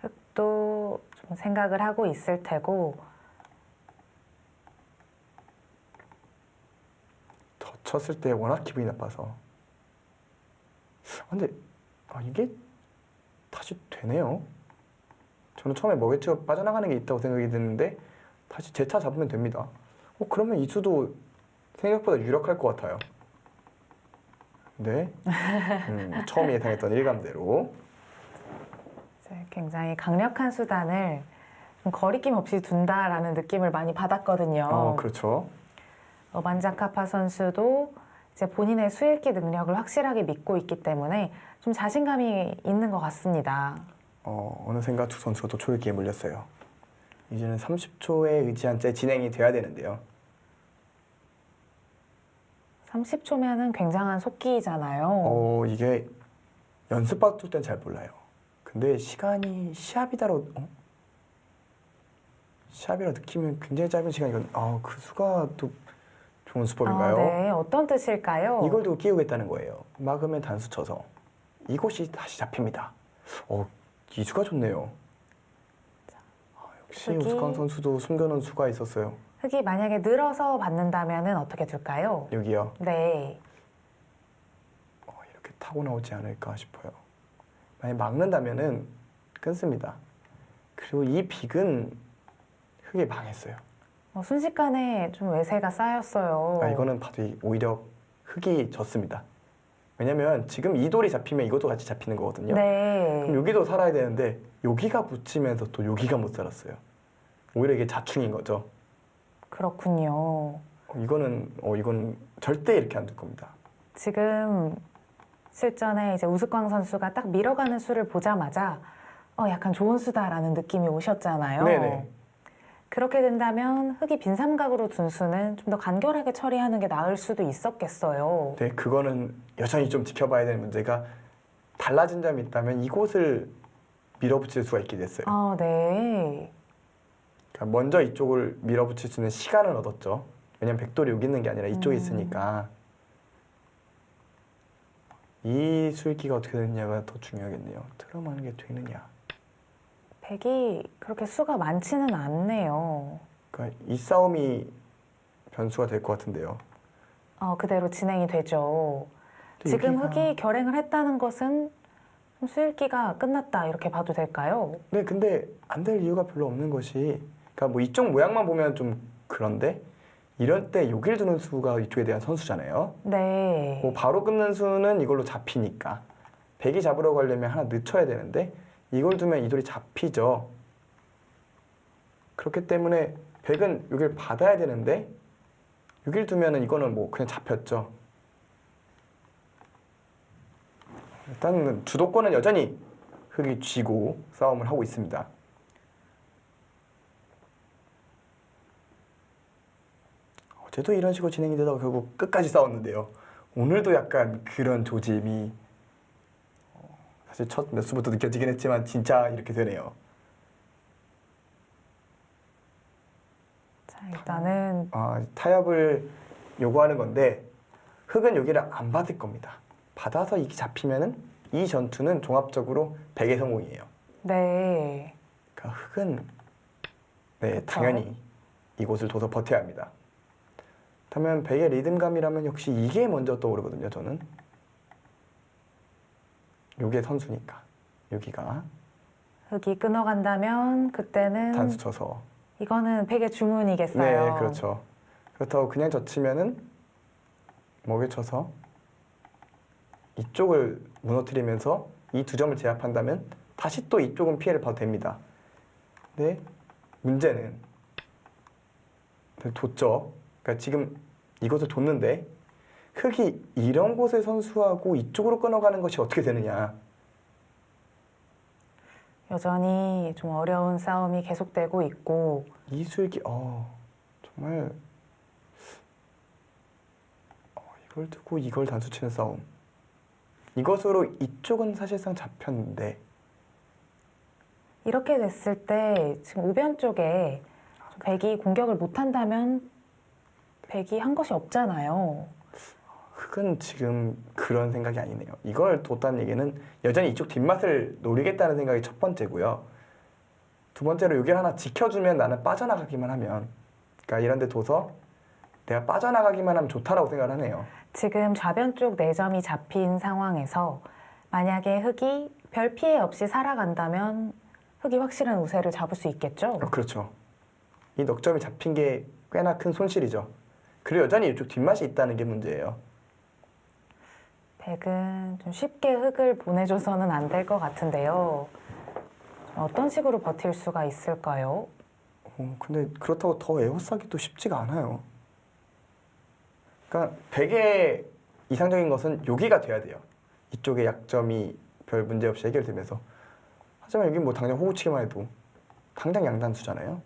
흙도 좀 생각을 하고 있을 테고 쳤을 때 워낙 기분이 나빠서. 근데 이게 다시 되네요. 저는 처음에 먹이치고 빠져나가는 게 있다고 생각이 드는데 다시 재차 잡으면 됩니다. 그러면 이 수도 생각보다 유력할 것 같아요. 네. 처음 예상했던 일감대로. 이제 굉장히 강력한 수단을 좀 거리낌 없이 둔다라는 느낌을 많이 받았거든요. 그렇죠. 어반자카파 선수도 이제 본인의 수읽기 능력을 확실하게 믿고 있기 때문에 좀 자신감이 있는 것 같습니다. 어느샌가 두 선수가 또 초읽기에 물렸어요. 이제는 30초에 의지한 채 진행이 돼야 되는데요. 30초면은 굉장한 속기잖아요. 이게 연습받을 땐 잘 몰라요. 근데 시간이 시합이라 느끼면 굉장히 짧은 시간이거든요. 그 수가 또 좋은 수법인가요? 네, 어떤 뜻일까요? 이걸 두고 끼우겠다는 거예요. 막으면 단수 쳐서 이곳이 다시 잡힙니다. 이 수가 좋네요. 역시 흙이- 우스꽝 선수도 숨겨놓은 수가 있었어요. 흙이 만약에 늘어서 받는다면은 어떻게 될까요? 여기요. 네, 이렇게 타고 나오지 않을까 싶어요. 만약 막는다면은 끊습니다. 그리고 이 빅은 흙이 망했어요. 순식간에 좀 외세가 쌓였어요. 이거는 봐도 오히려 흙이 졌습니다. 왜냐면 지금 이 돌이 잡히면 이것도 같이 잡히는 거거든요. 네, 그럼 여기도 살아야 되는데 여기가 붙이면서 또 여기가 못 살았어요. 오히려 이게 자충인 거죠. 그렇군요. 이건 절대 이렇게 안 둘 겁니다. 지금 실전에 이제 우스꽝 선수가 딱 밀어가는 수를 보자마자 약간 좋은 수다라는 느낌이 오셨잖아요. 네네. 그렇게 된다면 흙이 빈 삼각으로 둔 수는 좀 더 간결하게 처리하는 게 나을 수도 있었겠어요. 네, 그거는 여전히 좀 지켜봐야 되는 문제가 달라진 점이 있다면 이곳을 밀어붙일 수가 있게 됐어요. 네. 그러니까 먼저 이쪽을 밀어붙일 수 있는 시간을 얻었죠. 왜냐면 백돌이 여기 있는 게 아니라 이쪽에 있으니까. 이 술기가 어떻게 되느냐가 더 중요하겠네요. 트럼하는 게 되느냐. 백이 그렇게 수가 많지는 않네요. 그러니까 이 싸움이 변수가 될 것 같은데요. 그대로 진행이 되죠. 근데 지금 여기가- 흙이 결행을 했다는 것은 좀 수읽기가 끝났다 이렇게 봐도 될까요? 네, 근데 안 될 이유가 별로 없는 것이, 그러니까 뭐 이쪽 모양만 보면 좀 그런데 이럴 때 여길 두는 수가 이쪽에 대한 선수잖아요. 네. 뭐 바로 끊는 수는 이걸로 잡히니까 백이 잡으려고 하려면 하나 늦춰야 되는데 이걸 두면 이 돌이 잡히죠. 그렇기 때문에 백은 여길 받아야 되는데 여길 두면은 이거는 뭐 그냥 잡혔죠. 일단 주도권은 여전히 흙이 쥐고 싸움을 하고 있습니다. 어제도 이런 식으로 진행이 되다가 결국 끝까지 싸웠는데요. 오늘도 약간 그런 조짐이 사실 첫 몇 수부터 느껴지긴 했지만 진짜 이렇게 되네요. 자, 일단은 타협을 요구하는 건데 흙은 여기를 안 받을 겁니다. 받아서 이게 잡히면은 이 전투는 종합적으로 백의 성공이에요. 네. 그러니까 흙은 당연히 이곳을 둬서 버텨야 합니다. 그렇다면 백의 리듬감이라면 역시 이게 먼저 떠오르거든요. 저는 요게 선수니까 여기가 흙이 끊어간다면 그때는 단수 쳐서 이거는 백의 주문이겠어요. 네, 그렇죠. 그렇다고 그냥 젖히면은 먹여 쳐서 이쪽을 무너뜨리면서 이 두 점을 제압한다면 다시 또 이쪽은 피해를 봐도 됩니다. 근데 문제는 뒀죠. 그러니까 지금 이것을 뒀는데 흙이 이런 곳을 선수하고 이쪽으로 끊어가는 것이 어떻게 되느냐. 여전히 좀 어려운 싸움이 계속되고 있고 이술기 정말 이걸 두고 이걸 단수치는 싸움. 이것으로 이쪽은 사실상 잡혔는데 이렇게 됐을 때 지금 우변 쪽에 좀 백이 공격을 못한다면 백이 한 것이 없잖아요. 흙은 지금 그런 생각이 아니네요. 이걸 뒀다는 얘기는 여전히 이쪽 뒷맛을 노리겠다는 생각이 첫 번째고요. 두 번째로 여기를 하나 지켜주면 나는 빠져나가기만 하면, 그러니까 이런 데 둬서 내가 빠져나가기만 하면 좋다라고 생각을 하네요. 지금 좌변 쪽 4점이 잡힌 상황에서 만약에 흙이 별 피해 없이 살아간다면 흙이 확실한 우세를 잡을 수 있겠죠? 그렇죠. 이 넉점이 잡힌 게 꽤나 큰 손실이죠. 그리고 여전히 이쪽 뒷맛이 있다는 게 문제예요. 백은 좀 쉽게 흙을 보내줘서는 안 될 것 같은데요. 어떤 식으로 버틸 수가 있을까요? 근데 그렇다고 더 에워싸기도 쉽지가 않아요. 그러니까 백의 이상적인 것은 여기가 돼야 돼요. 이쪽의 약점이 별 문제 없이 해결되면서. 하지만 여기 뭐 당장 호구치기만 해도 당장 양단수잖아요.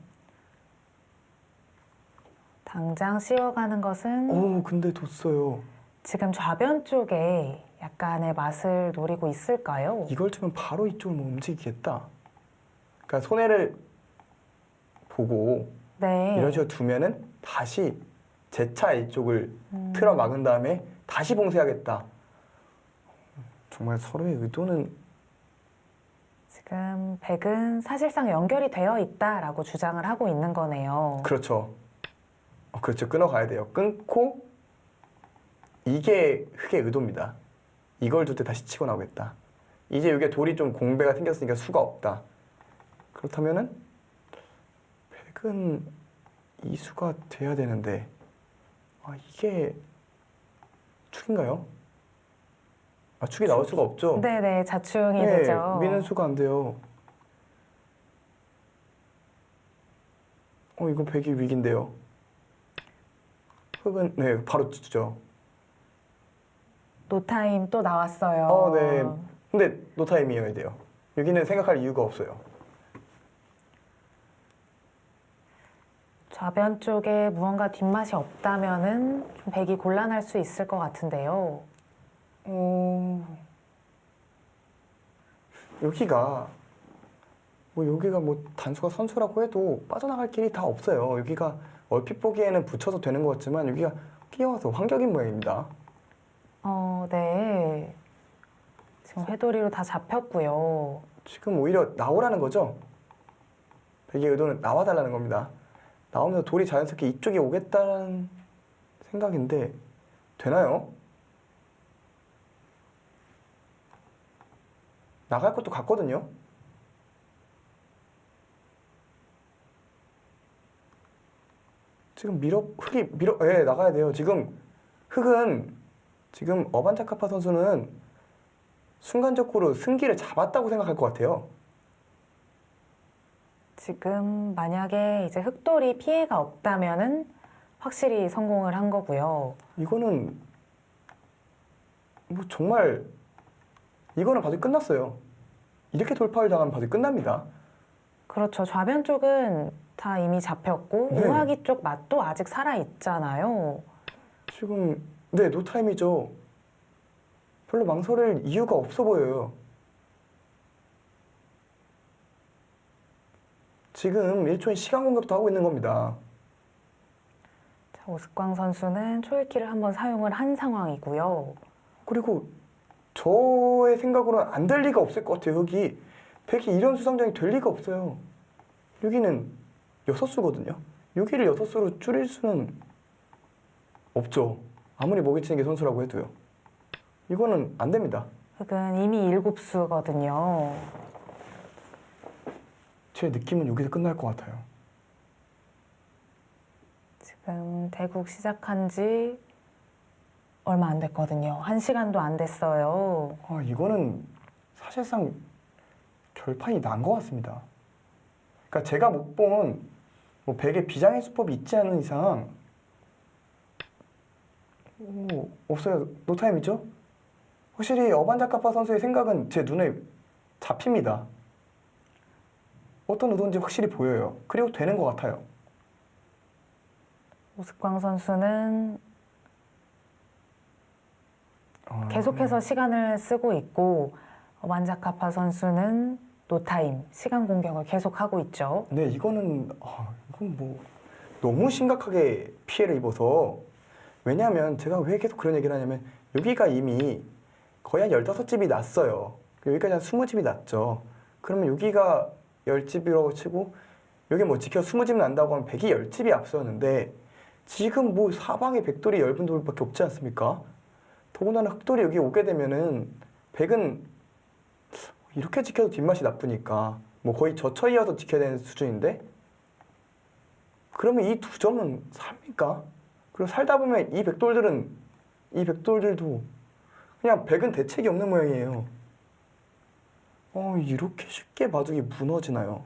당장 씌워가는 것은 오, 근데 뒀어요. 지금 좌변 쪽에 약간의 맛을 노리고 있을까요? 이걸 주면 바로 이쪽을 뭐 움직이겠다. 그러니까 손해를 보고 네. 이런 식으로 두면은 다시 재차 이쪽을 틀어 막은 다음에 다시 봉쇄하겠다. 정말 서로의 의도는 지금 백은 사실상 연결이 되어 있다라고 주장을 하고 있는 거네요. 그렇죠. 그렇죠. 끊어가야 돼요. 끊고 이게 흑의 의도입니다. 이걸 둘 때 다시 치고 나오겠다. 이제 이게 돌이 좀 공배가 생겼으니까 수가 없다. 그렇다면은 백은 이 수가 돼야 되는데 이게 축인가요? 축이 나올 수가 없죠. 네네, 자충이 네, 되죠. 미는 수가 안 돼요. 이거 백이 위기인데요. 흑은 네 바로 주죠. 노타임 또 나왔어요. 네. 근데 노타임이어야 돼요. 여기는 생각할 이유가 없어요. 좌변 쪽에 무언가 뒷맛이 없다면은 좀 백이 곤란할 수 있을 것 같은데요. 여기가 뭐 단수가 선수라고 해도 빠져나갈 길이 다 없어요. 여기가 얼핏 보기에는 붙여서 되는 것 같지만 여기가 끼어서 환격인 모양입니다. 네. 지금 회도리로 다 잡혔고요. 지금 오히려 나오라는 거죠. 백의 의도는 나와달라는 겁니다. 나오면서 돌이 자연스럽게 이쪽에 오겠다는 생각인데 되나요? 나갈 것도 같거든요. 지금 흑이 나가야 돼요. 지금 흑은 지금 어반자카파 선수는 순간적으로 승기를 잡았다고 생각할 것 같아요. 지금 만약에 이제 흑돌이 피해가 없다면은 확실히 성공을 한 거고요. 이거는 뭐 정말 이거는 바둑이 끝났어요. 이렇게 돌파를 당하면 바둑이 끝납니다. 그렇죠. 좌변 쪽은 다 이미 잡혔고 네. 우하기 쪽 맛도 아직 살아 있잖아요. 지금 네 노타임이죠. 별로 망설일 이유가 없어 보여요. 지금 1초의 시간 공격도 하고 있는 겁니다. 자, 오스광 선수는 초읽기를 한번 사용을 한 상황이고요. 그리고 저의 생각으로는 안 될 리가 없을 것 같아요. 흑이 백이 이런 수상장이 될 리가 없어요. 여기는 6수거든요. 여기를 6수로 줄일 수는 없죠. 아무리 먹이치는 게 선수라고 해도요. 이거는 안 됩니다. 흑은 이미 7수거든요. 제 느낌은 여기서 끝날 것 같아요. 지금 대국 시작한 지 얼마 안 됐거든요. 1시간도 안 됐어요. 이거는 사실상 결판이 난 것 같습니다. 그러니까 제가 못 본 뭐 백의 비장의 수법이 있지 않은 이상 없어요. 노타임이죠? 확실히 어반자카파 선수의 생각은 제 눈에 잡힙니다. 어떤 의도인지 확실히 보여요. 그리고 되는 것 같아요. 오스광 선수는 계속해서 시간을 쓰고 있고 완자카파 선수는 노타임, 시간 공격을 계속하고 있죠. 네, 이건 뭐 너무 심각하게 피해를 입어서 왜냐하면 제가 왜 계속 그런 얘기를 하냐면 여기가 이미 거의 한 15집이 났어요. 여기까지 한 20집이 났죠. 그러면 여기가 10집이라고 치고 여기 뭐 지켜 20집 난다고 하면 100이 10집이 앞서는데 지금 뭐 사방에 백돌이 10분 돌밖에 없지 않습니까? 더군다나 흑돌이 여기 오게 되면은 백은 이렇게 지켜도 뒷맛이 나쁘니까 뭐 거의 젖혀 이어서 지켜야 되는 수준인데 그러면 이 두 점은 삽니까? 그리고 살다 보면 이 백돌들도 그냥 백은 대책이 없는 모양이에요. 이렇게 쉽게 바둑이 무너지나요?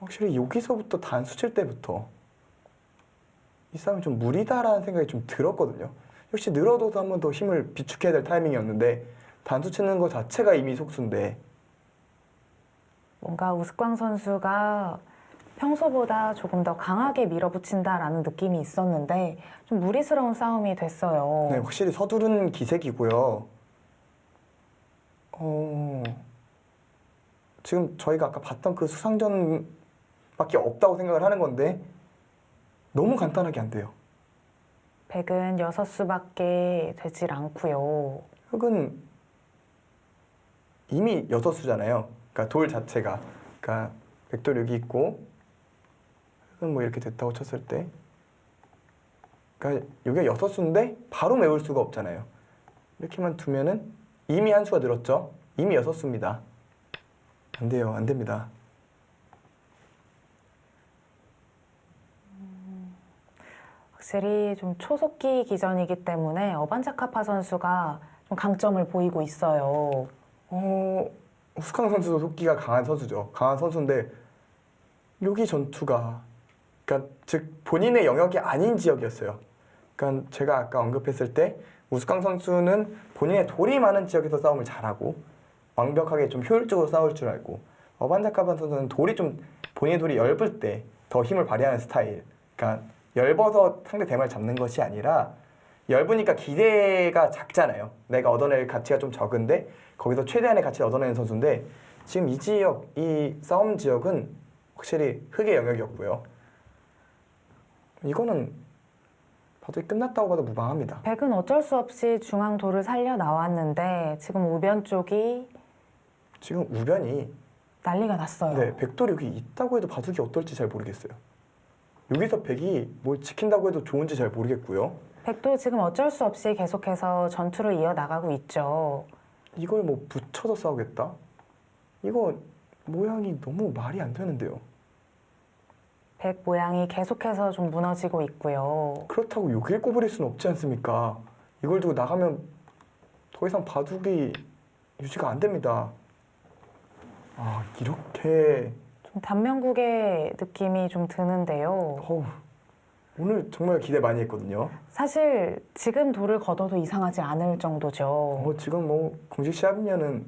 확실히 여기서부터 단수 칠 때부터 이 싸움이 좀 무리다라는 생각이 좀 들었거든요. 역시 늘어둬서 한 번 더 힘을 비축해야 될 타이밍이었는데 단수 치는 것 자체가 이미 속수인데 뭔가 우스꽝 선수가 평소보다 조금 더 강하게 밀어붙인다라는 느낌이 있었는데 좀 무리스러운 싸움이 됐어요. 네, 확실히 서두른 기색이고요. 지금 저희가 아까 봤던 그 수상전밖에 없다고 생각을 하는 건데 너무 간단하게 안 돼요. 백은 6수밖에 되질 않고요. 흙은 이미 6수잖아요. 그러니까 돌 자체가. 그러니까 백돌 여기 있고 흙은 뭐 이렇게 됐다고 쳤을 때 그러니까 여기가 6수인데 바로 메울 수가 없잖아요. 이렇게만 두면은 이미 한 수가 늘었죠. 이미 6수입니다. 안 돼요. 안 됩니다. 확실히 좀 초속기 기전이기 때문에 어반자카파 선수가 좀 강점을 보이고 있어요. 우스캉 선수도 속기가 강한 선수죠. 강한 선수인데 여기 전투가 그러니까 즉 본인의 영역이 아닌 지역이었어요. 그러니까 제가 아까 언급했을 때 우스캉 선수는 본인의 돌이 많은 지역에서 싸움을 잘하고 완벽하게 좀 효율적으로 싸울 줄 알고 어반자카파 선수는 돌이 좀 본인의 돌이 얇을 때 더 힘을 발휘하는 스타일. 그러니까 얇아서 상대 대마를 잡는 것이 아니라 얇으니까 기대가 작잖아요. 내가 얻어낼 가치가 좀 적은데 거기서 최대한의 가치를 얻어내는 선수인데 지금 이 지역, 이 싸움 지역은 확실히 흙의 영역이었고요. 이거는 바둑이 끝났다고 봐도 무방합니다. 백은 어쩔 수 없이 중앙 돌을 살려 나왔는데 지금 우변 쪽이 지금 우변이 난리가 났어요. 네, 백돌이 여기 있다고 해도 바둑이 어떨지 잘 모르겠어요. 여기서 백이 뭘 지킨다고 해도 좋은지 잘 모르겠고요. 백도 지금 어쩔 수 없이 계속해서 전투를 이어나가고 있죠. 이걸 뭐 붙여서 싸우겠다? 이거 모양이 너무 말이 안 되는데요. 백 모양이 계속해서 좀 무너지고 있고요. 그렇다고 여길 꼬부릴 수는 없지 않습니까? 이걸 두고 나가면 더 이상 바둑이 유지가 안 됩니다. 아, 이렇게 좀 단명국의 느낌이 좀 드는데요. 어우, 오늘 정말 기대 많이 했거든요. 사실 지금 돌을 걷어도 이상하지 않을 정도죠. 지금 뭐 공식 시합이면은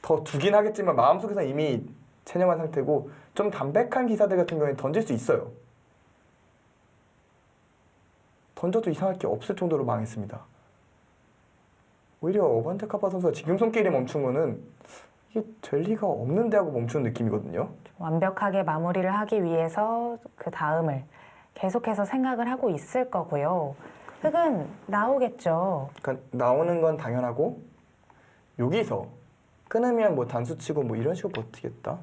더 두긴 하겠지만 마음속에서 이미 체념한 상태고 좀 담백한 기사들 같은 경우에는 던질 수 있어요. 던져도 이상할 게 없을 정도로 망했습니다. 오히려 어반자카파 선수가 지금 손길이 멈춘 거는 이게 될 리가 없는데 하고 멈춘 느낌이거든요. 좀 완벽하게 마무리를 하기 위해서 그 다음을 계속해서 생각을 하고 있을 거고요. 흙은 나오겠죠. 그러니까 나오는 건 당연하고 여기서 끊으면 뭐 단수 치고 뭐 이런 식으로 버티겠다.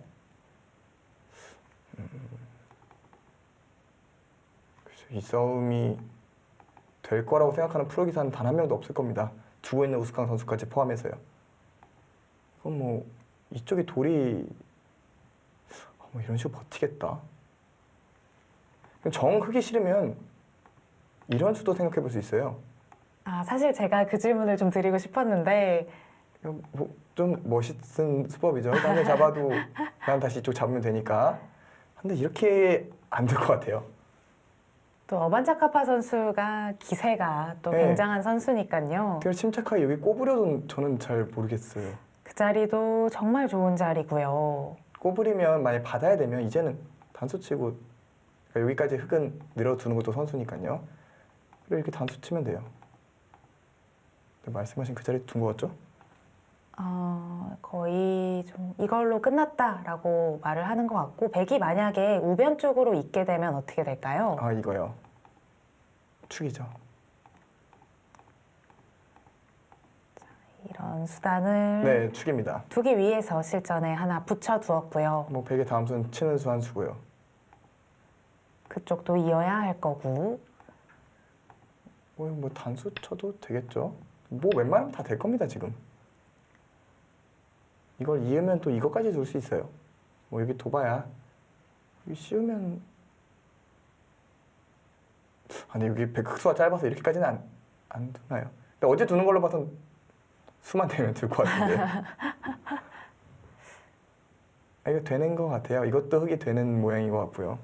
그래서 이 싸움이 될 거라고 생각하는 프로 기사는 단 한 명도 없을 겁니다. 두고 있는 우스캉 선수까지 포함해서요. 그럼 뭐 이쪽에 돌이 뭐 이런 식으로 버티겠다. 정 흙이 싫으면 이런 수도 생각해 볼 수 있어요. 아, 사실 제가 그 질문을 좀 드리고 싶었는데 뭐 좀 멋있은 수법이죠. 딴데 잡아도 난 다시 이쪽 잡으면 되니까. 근데 이렇게 안 될 것 같아요. 또 어반자카파 선수가 기세가 또 네. 굉장한 선수니까요. 되게 침착하게 여기 꼬부려도 저는 잘 모르겠어요. 그 자리도 정말 좋은 자리고요. 꼬부리면 만약 받아야 되면 이제는 단수 치고 그러니까 여기까지 흙은 늘어두는 것도 선수니까요. 그리고 이렇게 단수 치면 돼요. 말씀하신 그 자리에 둔 거 같죠? 거의 좀 이걸로 끝났다라고 말을 하는 것 같고 백이 만약에 우변 쪽으로 있게 되면 어떻게 될까요? 아, 이거요. 축이죠. 이런 수단을 네, 축입니다. 두기 위해서 실전에 하나 붙여두었고요. 뭐 백의 다음 수는 치는 수 한 수고요. 그쪽도 이어야 할 거고. 뭐 단수 쳐도 되겠죠. 뭐 웬만하면 다 될 겁니다 지금. 이걸 이으면 또 이것까지 줄 수 있어요. 뭐 여기 둬봐야 여기 씌우면 근데 여기 백흑수가 짧아서 이렇게까지는 안 두나요? 근데 어제 두는 걸로 봐선 수만 되면 들 것 같은데. 이거 되는 것 같아요. 이것도 흙이 되는 모양인 것 같고요.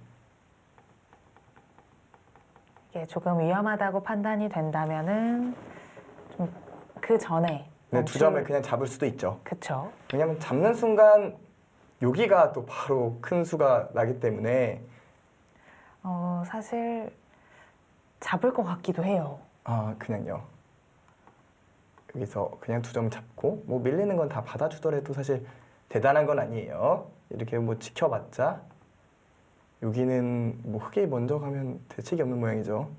이게 조금 위험하다고 판단이 된다면은 좀 그 전에 네, 두 점을 그냥 잡을 수도 있죠. 그쵸. 왜냐면 잡는 순간 여기가 또 바로 큰 수가 나기 때문에 사실 잡을 것 같기도 해요. 그냥요. 여기서 그냥 두 점 잡고 뭐 밀리는 건 다 받아주더라도 사실 대단한 건 아니에요. 이렇게 뭐 지켜봤자 여기는 뭐 흑이 먼저 가면 대책이 없는 모양이죠.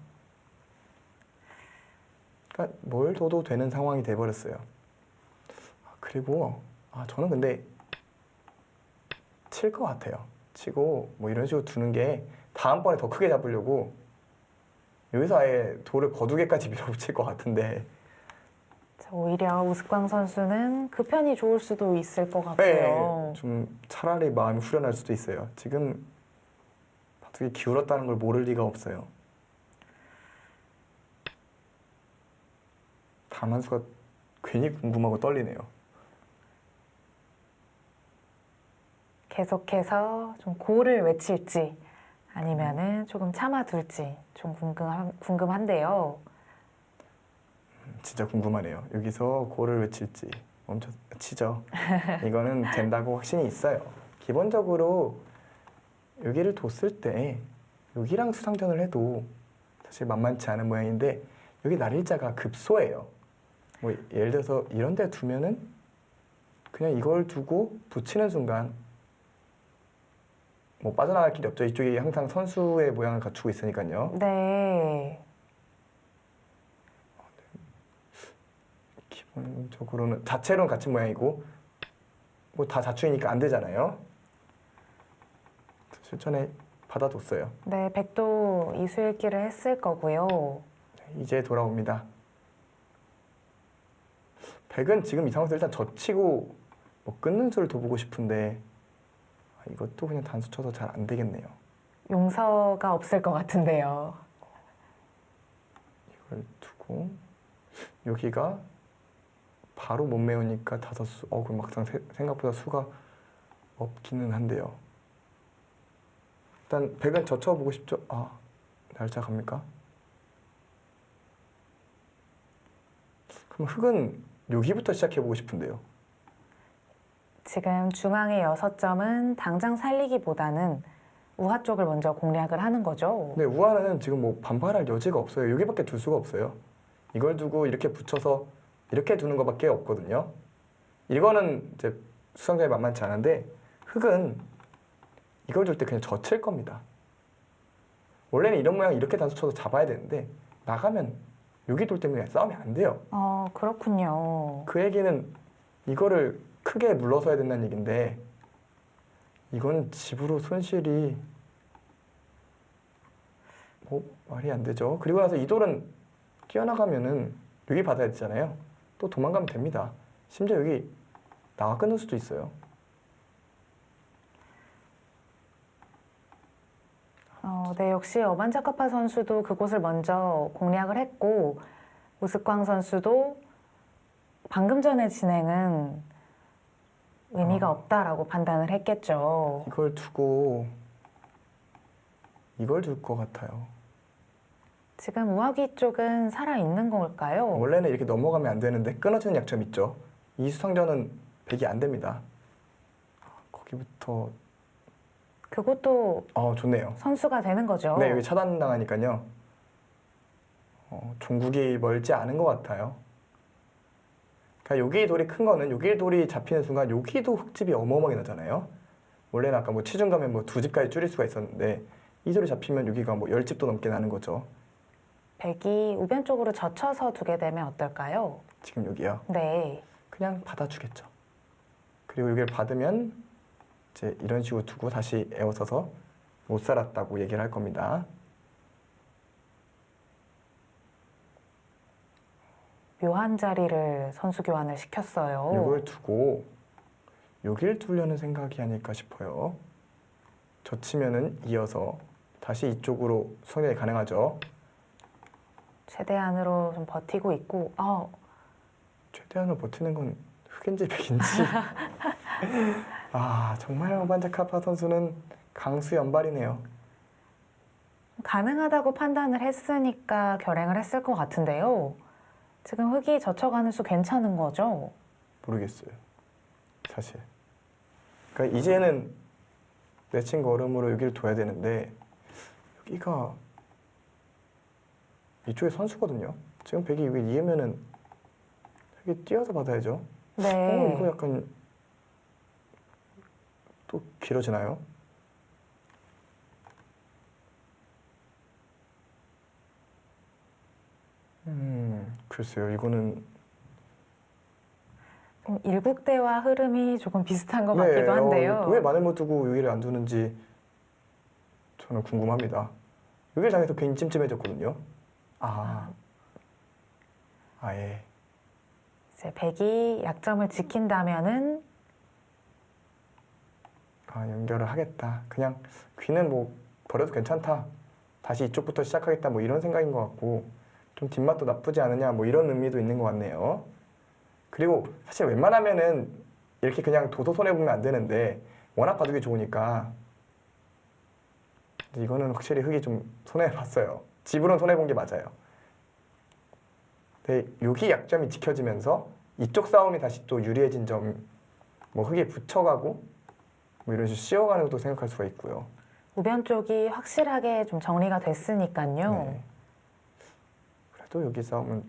그러니까 뭘 둬도 되는 상황이 돼버렸어요. 그리고 저는 근데 칠 것 같아요. 치고 뭐 이런 식으로 두는 게 다음번에 더 크게 잡으려고 여기서 아예 돌을 거두개까지 밀어붙일 것 같은데 오히려 우스꽝 선수는 그 편이 좋을 수도 있을 것 같고요. 좀 차라리 마음이 후련할 수도 있어요. 지금 바둑이 기울었다는 걸 모를 리가 없어요. 다만 수가 괜히 궁금하고 떨리네요. 계속해서 좀 고를 외칠지 아니면은 조금 참아둘지 좀 궁금한데요. 진짜 궁금하네요. 여기서 고를 외칠지 멈춰 치죠. 이거는 된다고 확신이 있어요. 기본적으로 여기를 뒀을 때 여기랑 수상전을 해도 사실 만만치 않은 모양인데 여기 날일자가 급소예요. 뭐 예를 들어서 이런 데 두면은 그냥 이걸 두고 붙이는 순간 뭐 빠져나갈 길이 없죠. 이쪽이 항상 선수의 모양을 갖추고 있으니까요. 네. 기본적으로는 자체로는 같은 모양이고 뭐 다 자추이니까 안 되잖아요. 실전에 받아뒀어요. 네, 백도 이수읽기를 했을 거고요. 이제 돌아옵니다. 백은 지금 이 상황에서 일단 젖히고 뭐 끊는 수를 더 보고 싶은데 이것도 그냥 단수 쳐서 잘 안 되겠네요. 용서가 없을 것 같은데요. 이걸 두고 여기가 바로 못 메우니까 다섯 수. 그럼 막상 생각보다 수가 없기는 한데요. 일단 백은 젖혀보고 싶죠. 날짜 갑니까? 그럼 흑은 여기부터 시작해보고 싶은데요. 지금 중앙의 6점은 당장 살리기보다는 우하 쪽을 먼저 공략을 하는 거죠. 근데 우하는 지금 뭐 반발할 여지가 없어요. 여기밖에 둘 수가 없어요. 이걸 두고 이렇게 붙여서 이렇게 두는 것밖에 없거든요. 이거는 이제 수상자에 만만치 않은데 흑은 이걸 둘 때 그냥 젖힐 겁니다. 원래는 이런 모양 이렇게 단수 쳐서 잡아야 되는데 나가면 여기 돌 때문에 싸움이 안 돼요. 그렇군요. 그 얘기는 이거를 크게 물러서야 된다는 얘기인데 이건 집으로 손실이 말이 안 되죠. 그리고 나서 이 돌은 뛰어나가면은 여기 받아야 되잖아요. 또 도망가면 됩니다. 심지어 여기 나가 끊을 수도 있어요. 네, 역시 어반자카파 선수도 그곳을 먼저 공략을 했고 우스꽝 선수도 방금 전의 진행은 의미가 없다라고 판단을 했겠죠. 이걸 두고 이걸 둘 것 같아요. 지금 우하기 쪽은 살아있는 걸까요? 원래는 이렇게 넘어가면 안 되는데 끊어지는 약점 있죠. 이 수상전은 백이 안 됩니다. 거기부터 그것도 좋네요. 선수가 되는 거죠. 네, 여기 차단당하니까요. 종국이 멀지 않은 것 같아요. 그러니까 여기 돌이 큰 거는 여기 돌이 잡히는 순간 여기도 흙집이 어마어마하게 나잖아요. 원래는 아까 뭐 치중 가면 뭐 2집까지 줄일 수가 있었는데 이 돌이 잡히면 여기가 뭐 10집도 넘게 나는 거죠. 백이 우변 쪽으로 젖혀서 두게 되면 어떨까요? 지금 여기요. 네. 그냥 받아주겠죠. 그리고 여기를 받으면 이제 이런 식으로 두고 다시 에워서서 못 살았다고 얘기를 할 겁니다. 묘한 자리를 선수 교환을 시켰어요. 이걸 두고 여길 두려는 생각이 아닐까 싶어요. 젖히면은 이어서 다시 이쪽으로 수상이 가능하죠. 최대한으로 좀 버티고 있고 최대한으로 버티는 건 흑인지 백인지. 정말 어반자카파 선수는 강수 연발이네요. 가능하다고 판단을 했으니까 결행을 했을 것 같은데요. 지금 흙이 젖혀가는 수 괜찮은 거죠? 모르겠어요. 사실. 그러니까 이제는 내친 걸음으로 여기를 둬야 되는데 여기가 이쪽에 선수거든요. 지금 백이 여기 이으면은 여기 뛰어서 받아야죠. 네. 이거 약간 또 길어지나요? 글쎄요. 이거는 일국대와 흐름이 조금 비슷한 것 같기도 한데요. 왜 마늘 못 두고 여기를 안 두는지 저는 궁금합니다. 여기를 당해서 괜히 찜찜해졌거든요. 아예. 이제 백이 약점을 지킨다면은 연결을 하겠다. 그냥 귀는 뭐 버려도 괜찮다. 다시 이쪽부터 시작하겠다. 뭐 이런 생각인 것 같고 좀 뒷맛도 나쁘지 않으냐. 뭐 이런 의미도 있는 것 같네요. 그리고 사실 웬만하면은 이렇게 그냥 도서 손해보면 안 되는데 워낙 바둑이 좋으니까 이거는 확실히 흙이 좀 손해봤어요. 집으로는 손해본 게 맞아요. 근데 여기 약점이 지켜지면서 이쪽 싸움이 다시 또 유리해진 점, 뭐 흙에 붙여가고 뭐 이런 식으로 씌워가는 것도 생각할 수가 있고요. 우변 쪽이 확실하게 좀 정리가 됐으니까요. 네. 그래도 여기 싸움은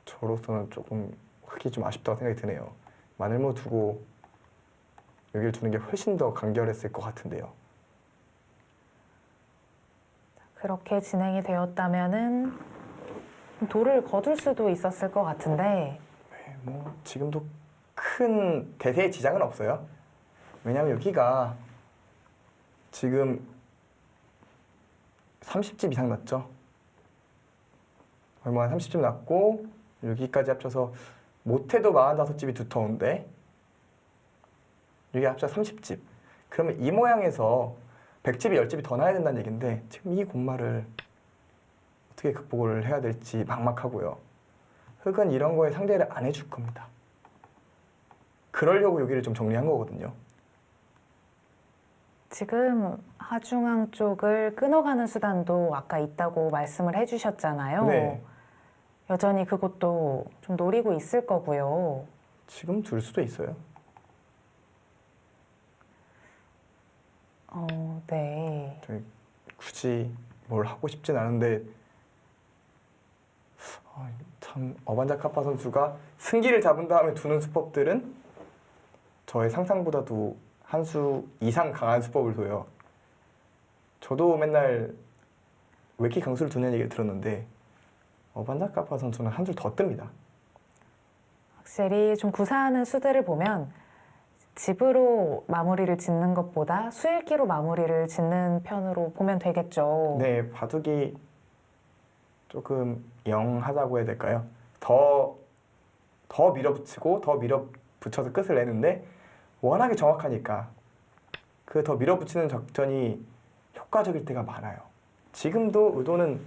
저로서는 조금 흙이 좀 아쉽다고 생각이 드네요. 마늘모 두고 여기를 두는 게 훨씬 더 간결했을 것 같은데요. 그렇게 진행이 되었다면은 돌을 거둘 수도 있었을 것 같은데 네, 뭐 지금도 큰 대세의 지장은 없어요. 왜냐하면 여기가 지금 30집 이상 났죠. 얼마 30집 났고 여기까지 합쳐서 못해도 45집이 두터운데 여기 합쳐 30집. 그러면 이 모양에서 100집이 10집이 더 나야 된다는 얘기인데 지금 이 공마를 어떻게 극복을 해야 될지 막막하고요. 흙은 이런 거에 상대를 안 해줄 겁니다. 그러려고 여기를 좀 정리한 거거든요. 지금 하중앙 쪽을 끊어가는 수단도 아까 있다고 말씀을 해주셨잖아요. 네. 여전히 그것도 좀 노리고 있을 거고요. 지금 둘 수도 있어요. 네. 굳이 뭘 하고 싶진 않은데 참 어반자카파 선수가 승기를 잡은 다음에 두는 수법들은 저의 상상보다도 한 수 이상 강한 수법을 둬요. 저도 맨날 왜 이렇게 강수를 두냐는 얘기를 들었는데 어반자카파 선수는 한 수 더 뜹니다. 확실히 좀 구사하는 수들을 보면 집으로 마무리를 짓는 것보다 수일기로 마무리를 짓는 편으로 보면 되겠죠. 네, 바둑이 조금 영하다고 해야 될까요? 더 밀어붙이고 더 밀어붙여서 끝을 내는데 워낙에 정확하니까 그 더 밀어붙이는 작전이 효과적일 때가 많아요. 지금도 의도는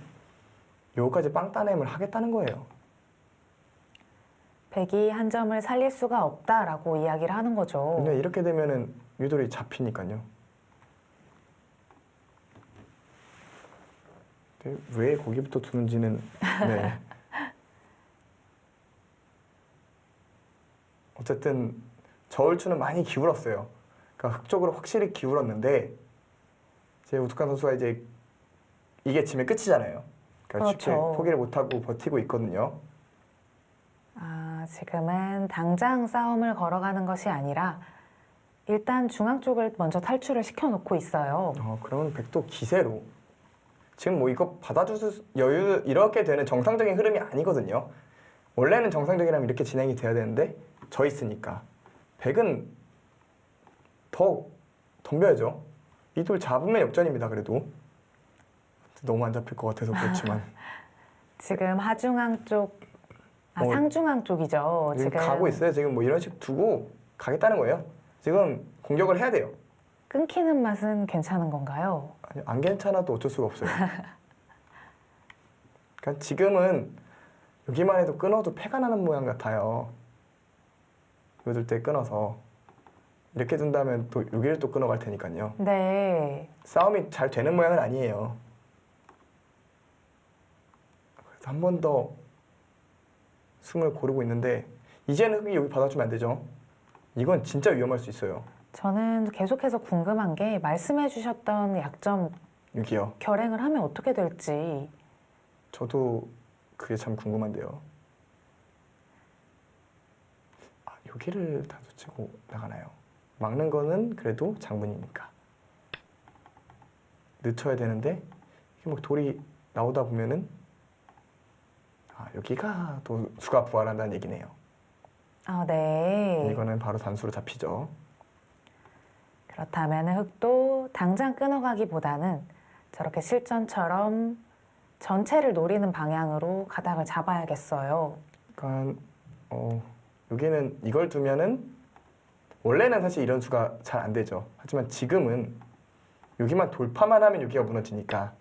여기까지 빵 따냄을 하겠다는 거예요. 백이 한 점을 살릴 수가 없다라고 이야기를 하는 거죠. 근데 이렇게 되면은 유돌이 잡히니까요. 근데 왜 거기부터 두는지는 네. 어쨌든 저울추는 많이 기울었어요. 그러니까 흙 쪽으로 확실히 기울었는데 이제 우스칸 선수가 이제 이게 지면 끝이잖아요. 그러니까 쉽게 그렇죠. 포기를 못하고 버티고 있거든요. 지금은 당장 싸움을 걸어가는 것이 아니라 일단 중앙 쪽을 먼저 탈출을 시켜놓고 있어요. 그러면 백도 기세로 지금 뭐 이거 받아줄 여유 이렇게 되는 정상적인 흐름이 아니거든요. 원래는 정상적이라면 이렇게 진행이 돼야 되는데 져 있으니까 백은 더 덤벼야죠. 이 돌 잡으면 역전입니다. 그래도 너무 안 잡힐 것 같아서 그렇지만 지금 하중앙 쪽, 뭐, 상중앙 쪽이죠. 지금 지금 가고 있어요. 지금 뭐 이런 식 두고 가겠다는 거예요. 지금 공격을 해야 돼요. 끊기는 맛은 괜찮은 건가요? 아니, 안 괜찮아도 어쩔 수가 없어요. 그러니까 지금은 여기만 해도 끊어도 패가 나는 모양 같아요. 요들 때 끊어서 이렇게 둔다면 또 여기를 또 끊어갈 테니까요. 네. 싸움이 잘 되는 모양은 아니에요. 한 번 더 숨을 고르고 있는데 이제는 흑이 여기 받아주면 안 되죠. 이건 진짜 위험할 수 있어요. 저는 계속해서 궁금한 게 말씀해 주셨던 약점 여기요. 결행을 하면 어떻게 될지. 저도 그게 참 궁금한데요. 아, 여기를 단수치고 나가나요? 막는 거는 그래도 장문이니까. 늦춰야 되는데 이게 뭐 돌이 나오다 보면은 여기가 또 수가 부활한다는 얘기네요. 아, 네. 이거는 바로 단수로 잡히죠. 그렇다면 흑도 당장 끊어가기보다는 저렇게 실전처럼 전체를 노리는 방향으로 가닥을 잡아야겠어요. 그러니까 여기는 이걸 두면은 원래는 사실 이런 수가 잘 안 되죠. 하지만 지금은 여기만 돌파만 하면 여기가 무너지니까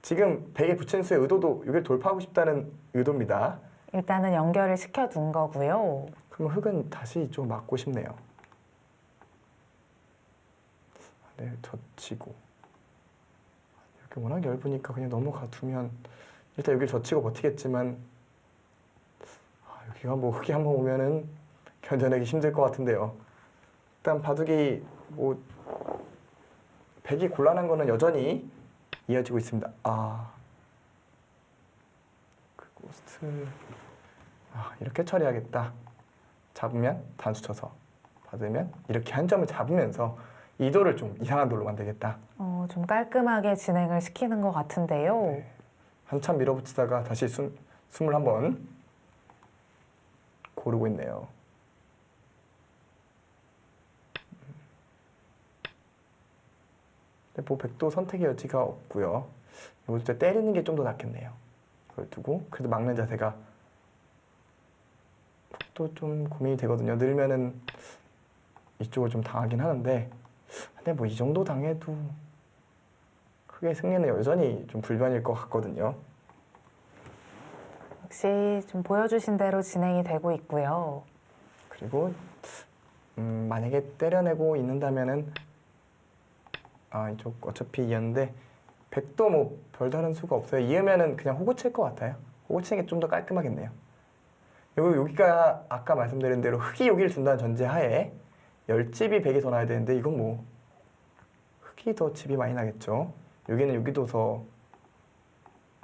지금 백에 붙인 수의 의도도 여기를 돌파하고 싶다는 의도입니다. 일단은 연결을 시켜둔 거고요. 그럼 흑은 다시 좀 막고 싶네요. 네, 젖히고 이렇게 워낙 얇으니까 그냥 넘어가 두면 일단 여기를 젖히고 버티겠지만 여기가 뭐 흑이 한번 오면은 견뎌내기 힘들 것 같은데요. 일단 바둑이 뭐 백이 곤란한 거는 여전히 이어지고 있습니다. 그리고 이렇게 처리하겠다. 잡으면 단수 쳐서 받으면 이렇게 한 점을 잡으면서 이 돌을 좀 이상한 돌로 만들겠다. 좀 깔끔하게 진행을 시키는 것 같은데요. 네. 한참 밀어붙이다가 다시 숨을 한번 고르고 있네요. 뭐 백도 선택의 여지가 없고요. 이걸 때 때리는 게 좀 더 낫겠네요. 그걸 두고 그래도 막는 자세가 또 좀 고민이 되거든요. 늘면은 이쪽을 좀 당하긴 하는데 근데 뭐 이 정도 당해도 크게 승리는 여전히 좀 불변일 것 같거든요. 역시 좀 보여주신 대로 진행이 되고 있고요. 그리고 만약에 때려내고 있는다면은 이쪽 어차피 이었는데 백도 뭐 별다른 수가 없어요. 이으면은 그냥 호구 칠 것 같아요. 호구 치는 게 좀 더 깔끔하겠네요. 여기가 아까 말씀드린 대로 흑이 여기를 둔다는 전제하에 10집이 백이 더 나야 되는데 이건 뭐 흑이 더 집이 많이 나겠죠. 여기는 여기 둬서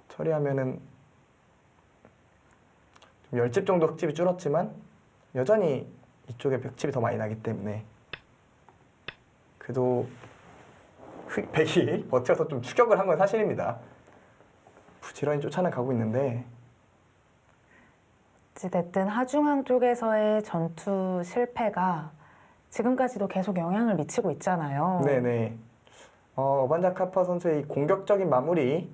처리하면은 좀 10집 정도 흑집이 줄었지만 여전히 이쪽에 백집이 더 많이 나기 때문에 그래도 백이 버텨서 좀 추격을 한 건 사실입니다. 부지런히 쫓아는 가고 있는데 어찌됐든 하중앙 쪽에서의 전투 실패가 지금까지도 계속 영향을 미치고 있잖아요. 네네. 어반자카파 선수의 이 공격적인 마무리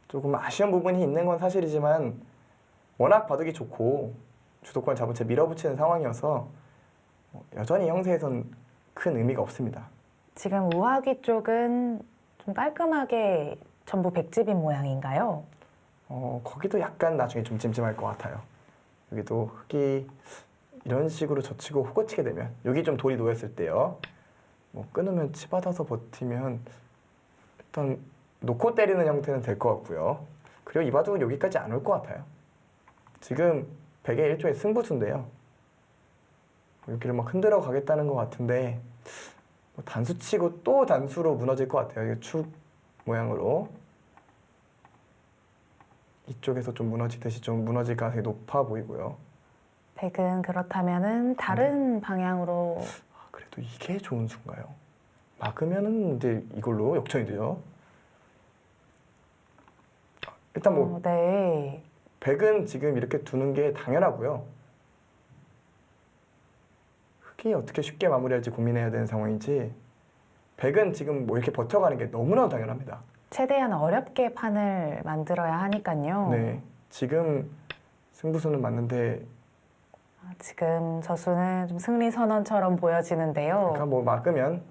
조금 아쉬운 부분이 있는 건 사실이지만 워낙 바둑이 좋고 주도권을 잡은 채 밀어붙이는 상황이어서 여전히 형세에선 큰 의미가 없습니다. 지금 우하기 쪽은 좀 깔끔하게 전부 백집인 모양인가요? 거기도 약간 나중에 좀 찜찜할 것 같아요. 여기도 흑이 이런 식으로 젖히고 호거치게 되면 여기 좀 돌이 놓였을 때요. 뭐 끊으면 치받아서 버티면 일단 놓고 때리는 형태는 될 것 같고요. 그리고 이 바둑은 여기까지 안 올 것 같아요. 지금 백의 일종의 승부수인데요. 여기를 막 흔들어 가겠다는 것 같은데 뭐 단수 치고 또 단수로 무너질 것 같아요. 이게 축 모양으로 이쪽에서 좀 무너지듯이 좀 무너질 가능성이 높아 보이고요. 백은 그렇다면은 다른 방향으로 그래도 이게 좋은 수인가요? 막으면은 이제 이걸로 역전이 돼요. 일단 뭐 네. 백은 지금 이렇게 두는 게 당연하고요. 흑이 어떻게 쉽게 마무리할지 고민해야 되는 상황이지 백은 지금 뭐 이렇게 버텨가는 게 너무나 당연합니다. 최대한 어렵게 판을 만들어야 하니까요. 네, 지금 승부수는 맞는데 지금 저수는 좀 승리 선언처럼 보여지는데요. 그러니까 뭐 막으면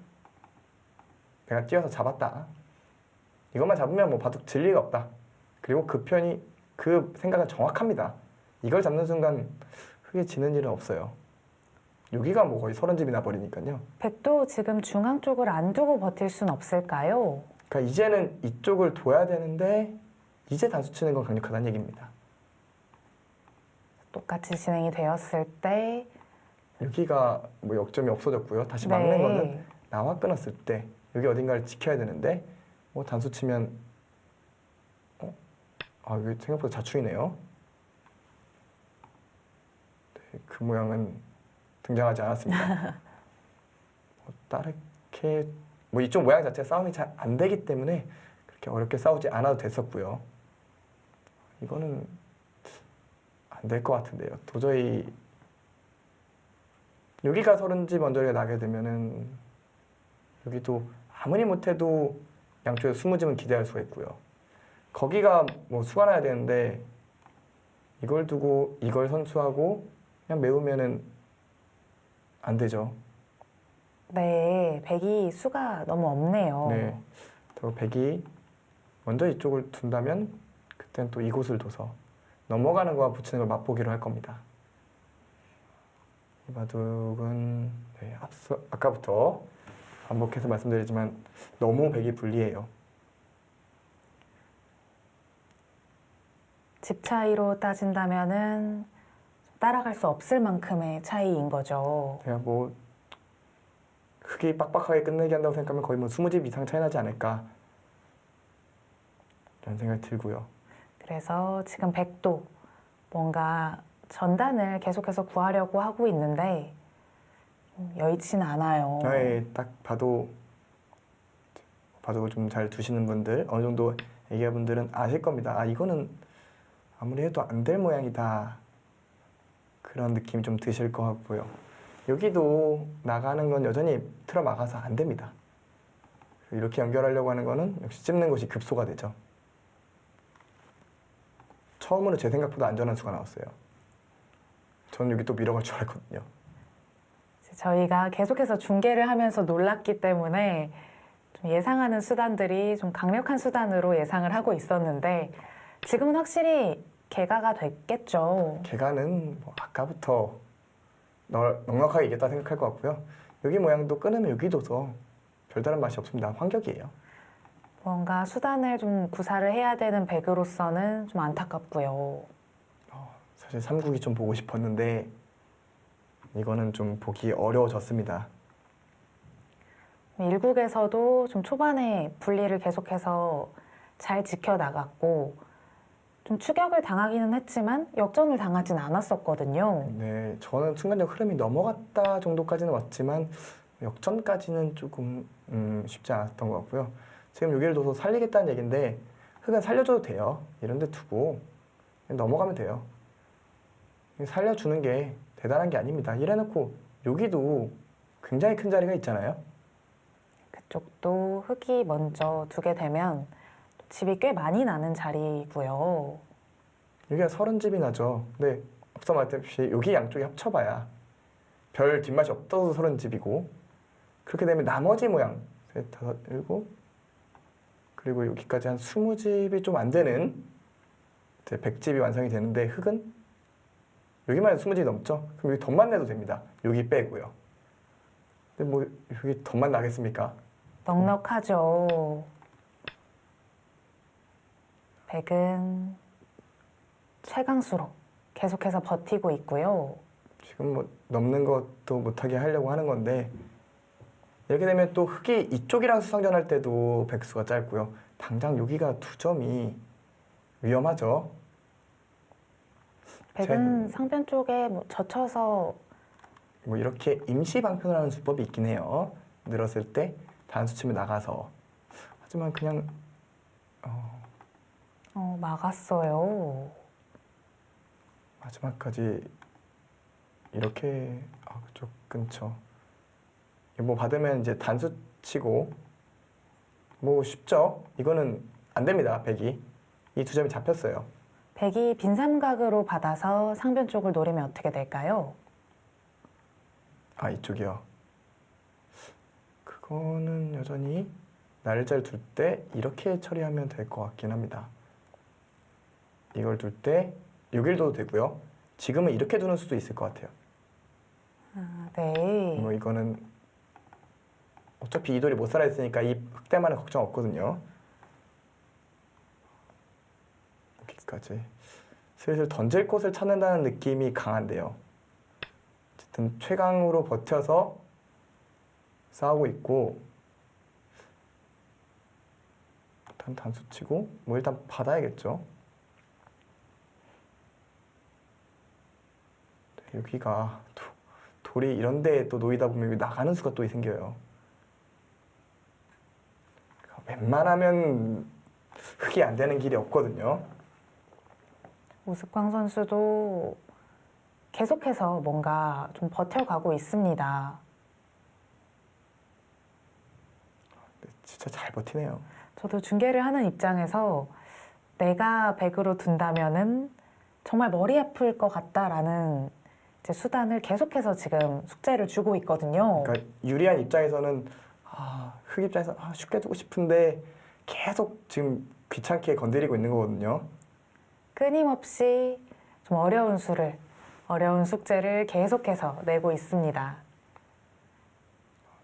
내가 뛰어서 잡았다. 이것만 잡으면 뭐 바둑 질 리가 없다. 그리고 그 편이 그 생각은 정확합니다. 이걸 잡는 순간 흑이 지는 일은 없어요. 여기가 뭐 거의 30집이 나버리니까요. 백도 지금 중앙 쪽을 안 두고 버틸 순 없을까요? 그러니까 이제는 이쪽을 둬야 되는데 이제 단수 치는 건 강력하다는 얘기입니다. 똑같이 진행이 되었을 때 여기가 뭐 역점이 없어졌고요. 다시 막는 거는 나와 끊었을 때 여기 어딘가를 지켜야 되는데 뭐 단수 치면 이게 생각보다 자충이네요. 네, 그 모양은 등장하지 않았습니다. 다르게 뭐 이쪽 모양 자체가 싸움이 잘 안 되기 때문에 그렇게 어렵게 싸우지 않아도 됐었고요. 이거는 안 될 것 같은데요. 도저히 여기가 서른집 언저리가 나게 되면은 여기도 아무리 못해도 양쪽에 20집은 기대할 수가 있고요. 거기가 뭐 수가 나야 되는데 이걸 두고 이걸 선수하고 그냥 메우면은 안 되죠. 네, 백이 수가 너무 없네요. 네. 그리고 백이 먼저 이쪽을 둔다면 그때는 또 이곳을 둬서 넘어가는 거와 붙이는 걸 맛보기로 할 겁니다. 이 바둑은 아까부터 반복해서 말씀드리지만 너무 백이 불리해요. 집 차이로 따진다면은 따라갈 수 없을 만큼의 차이인 거죠. 제가 뭐 흙이 빡빡하게 끝내게 한다고 생각하면 거의 뭐 20집 이상 차이 나지 않을까 이런 생각이 들고요. 그래서 지금 백도 뭔가 전단을 계속해서 구하려고 하고 있는데 여의치는 않아요. 딱 봐도 바둑을 좀 잘 두시는 분들, 어느 정도 애기야분들은 아실 겁니다. 이거는 아무리 해도 안 될 모양이다. 그런 느낌이 좀 드실 것 같고요. 여기도 나가는 건 여전히 틀어 막아서 안 됩니다. 이렇게 연결하려고 하는 거는 역시 찝는 것이 급소가 되죠. 처음으로 제 생각보다 안전한 수가 나왔어요. 저는 여기 또 밀어갈 줄 알았거든요. 저희가 계속해서 중계를 하면서 놀랐기 때문에 좀 예상하는 수단들이 좀 강력한 수단으로 예상을 하고 있었는데 지금은 확실히 개가가 됐겠죠. 개가는 뭐 아까부터 넉넉하게 이겼다 생각할 것 같고요. 여기 모양도 끊으면 여기 둬서 별다른 맛이 없습니다. 환격이에요. 뭔가 수단을 좀 구사를 해야 되는 백으로서는 좀 안타깝고요. 사실 3국이 좀 보고 싶었는데 이거는 좀 보기 어려워졌습니다. 1국에서도 좀 초반에 분리를 계속해서 잘 지켜나갔고 좀 추격을 당하기는 했지만 역전을 당하진 않았었거든요. 네, 저는 순간적 흐름이 넘어갔다 정도까지는 왔지만 역전까지는 조금 쉽지 않았던 것 같고요. 지금 여기를 둬서 살리겠다는 얘기인데 흙은 살려줘도 돼요. 이런 데 두고 넘어가면 돼요. 살려주는 게 대단한 게 아닙니다. 이래놓고 여기도 굉장히 큰 자리가 있잖아요. 그쪽도 흙이 먼저 두게 되면 집이 꽤 많이 나는 자리고요. 여기가 30집이 나죠. 근데 앞서 말했듯이 여기 양쪽이 합쳐봐야 별 뒷맛이 없어도 30집이고 그렇게 되면 나머지 모양 3, 5, 7 그리고 여기까지 한 20집이 좀 안 되는 이제 100집이 완성이 되는데 흙은 여기만 해도 20집이 넘죠? 그럼 여기 덧만 내도 됩니다. 여기 빼고요. 근데 뭐 여기 덧만 나겠습니까? 넉넉하죠. 백은 최강수로 계속해서 버티고 있고요. 지금 뭐 넘는 것도 못하게 하려고 하는 건데 이렇게 되면 또 흙이 이쪽이랑 수상전할 때도 백수가 짧고요. 당장 여기가 2점이 위험하죠. 백은 상변 쪽에 뭐 젖혀서 뭐 이렇게 임시 방편을 하는 수법이 있긴 해요. 늘었을 때 단수 치면 나가서. 하지만 그냥 막았어요. 마지막까지 이렇게 그쪽 근처. 뭐 받으면 이제 단수 치고 뭐 쉽죠. 이거는 안 됩니다. 백이 이 2점이 잡혔어요. 백이 빈삼각으로 받아서 상변 쪽을 노리면 어떻게 될까요? 이쪽이요. 그거는 여전히 날짜를 둘 때 이렇게 처리하면 될 것 같긴 합니다. 이걸 둘 때 여길 둬도 되고요. 지금은 이렇게 두는 수도 있을 것 같아요. 네. 뭐 이거는 어차피 이 돌이 못 살아있으니까 이 흑대만은 걱정 없거든요. 여기까지. 슬슬 던질 곳을 찾는다는 느낌이 강한데요. 어쨌든 최강으로 버텨서 싸우고 있고, 일단 단수 치고 뭐 일단 받아야겠죠. 네, 여기가 돌이 이런 데에 또 놓이다 보면 여기 나가는 수가 또 생겨요. 웬만하면 흙이 안 되는 길이 없거든요. 우스꽝 선수도 계속해서 뭔가 좀 버텨가고 있습니다. 네, 진짜 잘 버티네요. 저도 중계를 하는 입장에서 내가 100으로 둔다면은 정말 머리 아플 것 같다라는 이제 수단을 계속해서 지금 숙제를 주고 있거든요. 그러니까 유리한 입장에서는 흙 입장에서 쉽게 두고 싶은데 계속 지금 귀찮게 건드리고 있는 거거든요. 끊임없이 좀 어려운 숙제를 계속해서 내고 있습니다.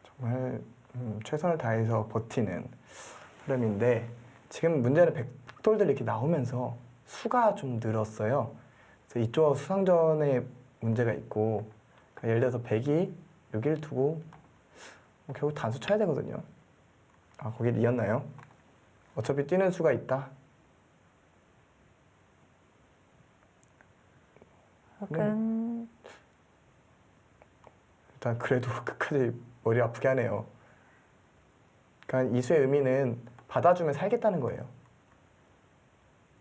정말 최선을 다해서 버티는 흐름인데 지금 문제는 백돌들이 이렇게 나오면서 수가 좀 늘었어요. 그래서 이쪽 수상전에 문제가 있고 그러니까 예를 들어서 백이 여기를 두고 뭐 결국 단수 쳐야 되거든요. 거길 이었나요? 어차피 뛰는 수가 있다. 혹은 일단 그래도 끝까지 머리 아프게 하네요. 그러니까 이 수의 의미는 받아주면 살겠다는 거예요.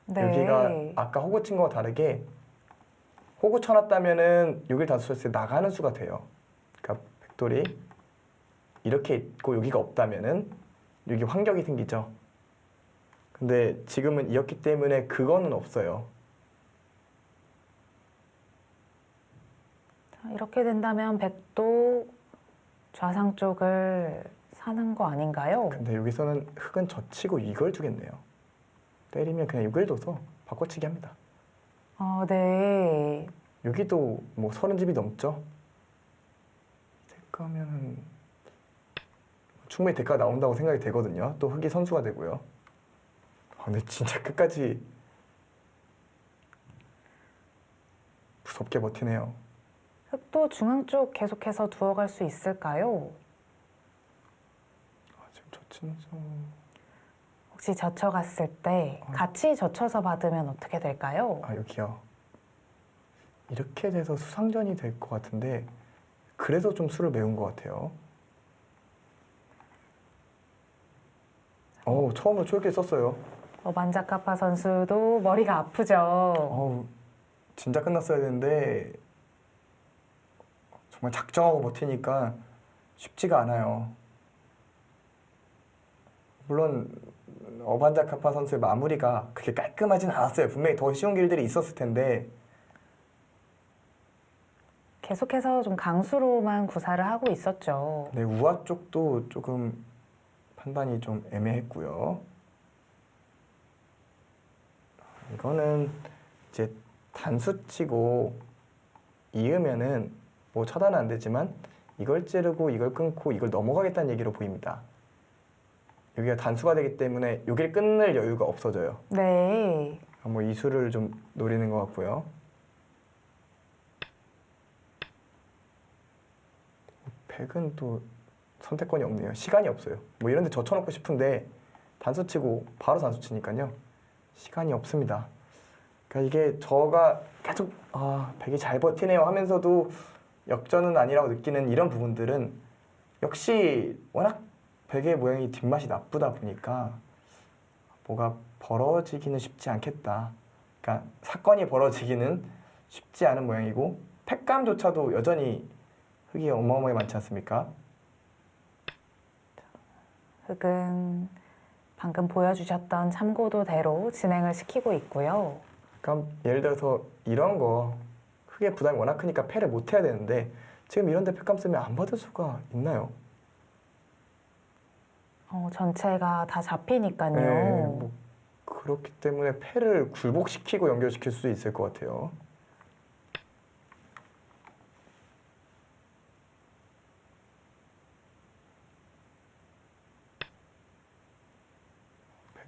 네. 여기가 아까 호구 친 거와 다르게 호구 쳐놨다면은 여길 단수 쳤을 때 나가는 수가 돼요. 그러니까 백돌이 이렇게 있고 여기가 없다면은 여기 환격이 생기죠. 근데 지금은 이었기 때문에 그거는 없어요. 자, 이렇게 된다면 백도 좌상 쪽을 사는 거 아닌가요? 근데 여기서는 흙은 젖히고 이걸 주겠네요. 때리면 그냥 이걸 둬서 바꿔치기 합니다. 네. 여기도 뭐 30집이 넘죠? 대가면은 충분히 대가 나온다고 생각이 되거든요. 또 흙이 선수가 되고요. 근데 진짜 끝까지 무섭게 버티네요. 흑도 중앙 쪽 계속해서 두어갈 수 있을까요? 지금 젖히는 좀... 혹시 젖혀갔을 때 같이 젖혀서 받으면 어떻게 될까요? 여기요. 이렇게 돼서 수상전이 될 것 같은데 그래서 좀 수를 메운 것 같아요. 처음으로 초읽기 썼어요. 만자카파 선수도 머리가 아프죠. 진짜 끝났어야 되는데 정말 작정하고 버티니까 쉽지가 않아요. 물론 어반자카파 선수의 마무리가 그렇게 깔끔하진 않았어요. 분명히 더 쉬운 길들이 있었을 텐데 계속해서 좀 강수로만 구사를 하고 있었죠. 네, 우아 쪽도 조금 판단이 좀 애매했고요. 이거는 이제 단수 치고 이으면은 뭐 차단은 안 되지만 이걸 찌르고 이걸 끊고 이걸 넘어가겠다는 얘기로 보입니다. 여기가 단수가 되기 때문에 여길 끊을 여유가 없어져요. 네. 뭐 이 수를 좀 노리는 것 같고요. 백은 또 선택권이 없네요. 시간이 없어요. 뭐 이런 데 젖혀놓고 싶은데 단수 치고 바로 단수 치니까요. 시간이 없습니다. 그러니까 이게 저가 계속 백이 잘 버티네요 하면서도 역전은 아니라고 느끼는 이런 부분들은 역시 워낙 백의 모양이 뒷맛이 나쁘다 보니까 뭐가 벌어지기는 쉽지 않겠다. 그러니까 사건이 벌어지기는 쉽지 않은 모양이고 팩감조차도 여전히 흙이 어마어마하게 많지 않습니까? 흙은 방금 보여주셨던 참고도대로 진행을 시키고 있고요. 그러니까 예를 들어서 이런 거 흙의 부담이 워낙 크니까 패를 못 해야 되는데 지금 이런 데 팩감 쓰면 안 받을 수가 있나요? 전체가 다 잡히니까요. 네, 뭐 그렇기 때문에 패를 굴복시키고 연결시킬 수도 있을 것 같아요.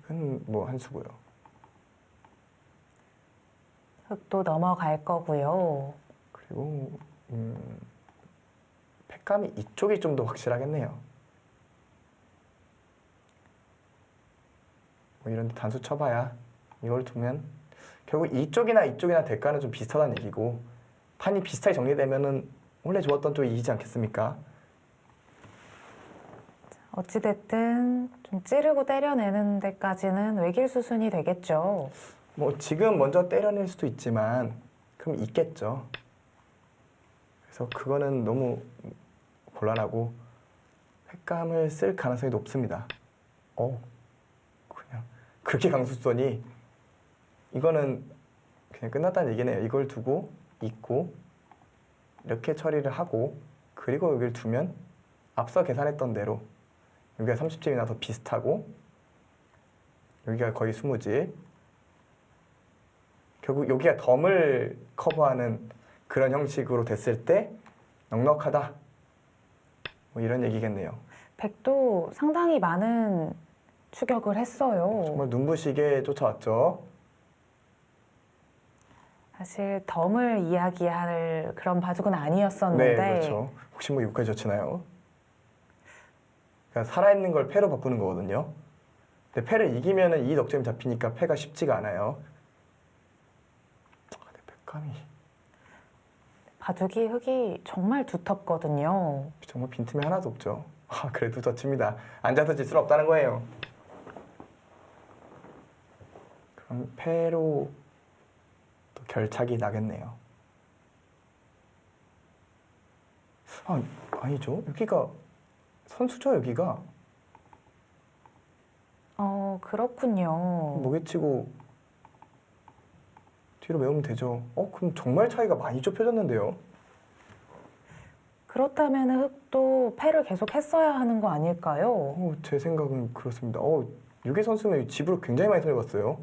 백은 뭐 한 수고요. 흑도 넘어갈 거고요. 그리고 팩감이 이쪽이 좀 더 확실하겠네요. 뭐 이런 데 단수 쳐봐야 이걸 두면 결국 이쪽이나 대가는 좀 비슷하다는 얘기고 판이 비슷하게 정리되면은 원래 좋았던 쪽이 이기지 않겠습니까? 어찌됐든 좀 찌르고 때려내는 데까지는 외길 수순이 되겠죠. 뭐 지금 먼저 때려낼 수도 있지만 그럼 있겠죠. 그래서 그거는 너무 곤란하고 횟감을 쓸 가능성이 높습니다. 그냥 그렇게 강수선이 이거는 그냥 끝났다는 얘기네요. 이걸 두고 있고 이렇게 처리를 하고 그리고 여기를 두면 앞서 계산했던 대로 여기가 30집이나 더 비슷하고 여기가 거의 20집 결국 여기가 덤을 커버하는 그런 형식으로 됐을 때 넉넉하다 뭐 이런 얘기겠네요. 백도 상당히 많은 추격을 했어요. 정말 눈부시게 쫓아왔죠. 사실 덤을 이야기할 그런 바둑은 아니었었는데 네, 그렇죠. 혹시 뭐 여기까지 젖히나요? 그러니까 살아있는 걸 패로 바꾸는 거거든요. 근데 패를 이기면은 이 넉점이 잡히니까 패가 쉽지가 않아요. 근데 패감이 바둑이 흙이 정말 두텁거든요. 정말 빈틈이 하나도 없죠. 그래도 젖힙니다. 앉아서 질 수는 없다는 거예요. 그럼 패로 또 결착이 나겠네요. 아니죠. 여기가 선수죠, 여기가. 그렇군요. 모개치고 뒤로 메우면 되죠. 그럼 정말 차이가 많이 좁혀졌는데요. 그렇다면 흙도 패를 계속 했어야 하는 거 아닐까요? 제 생각은 그렇습니다. 유계 선수는 집으로 굉장히 많이 살려봤어요.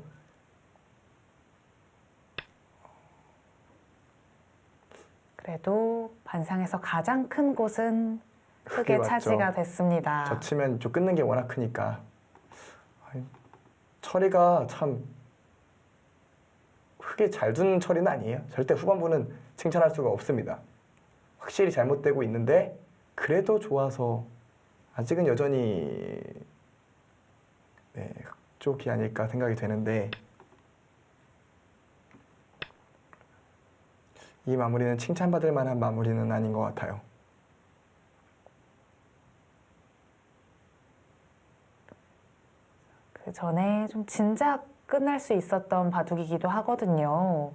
그래도 반상에서 가장 큰 곳은 흙의 맞죠. 차지가 됐습니다. 젖히면 좀 끊는 게 워낙 크니까. 처리가 참 흙에 잘 둔 처리는 아니에요. 절대 후반부는 칭찬할 수가 없습니다. 확실히 잘못되고 있는데 그래도 좋아서 아직은 여전히 흙 쪽이 아닐까 생각이 되는데 이 마무리는 칭찬받을 만한 마무리는 아닌 것 같아요. 그 전에 좀 진작 끝날 수 있었던 바둑이기도 하거든요.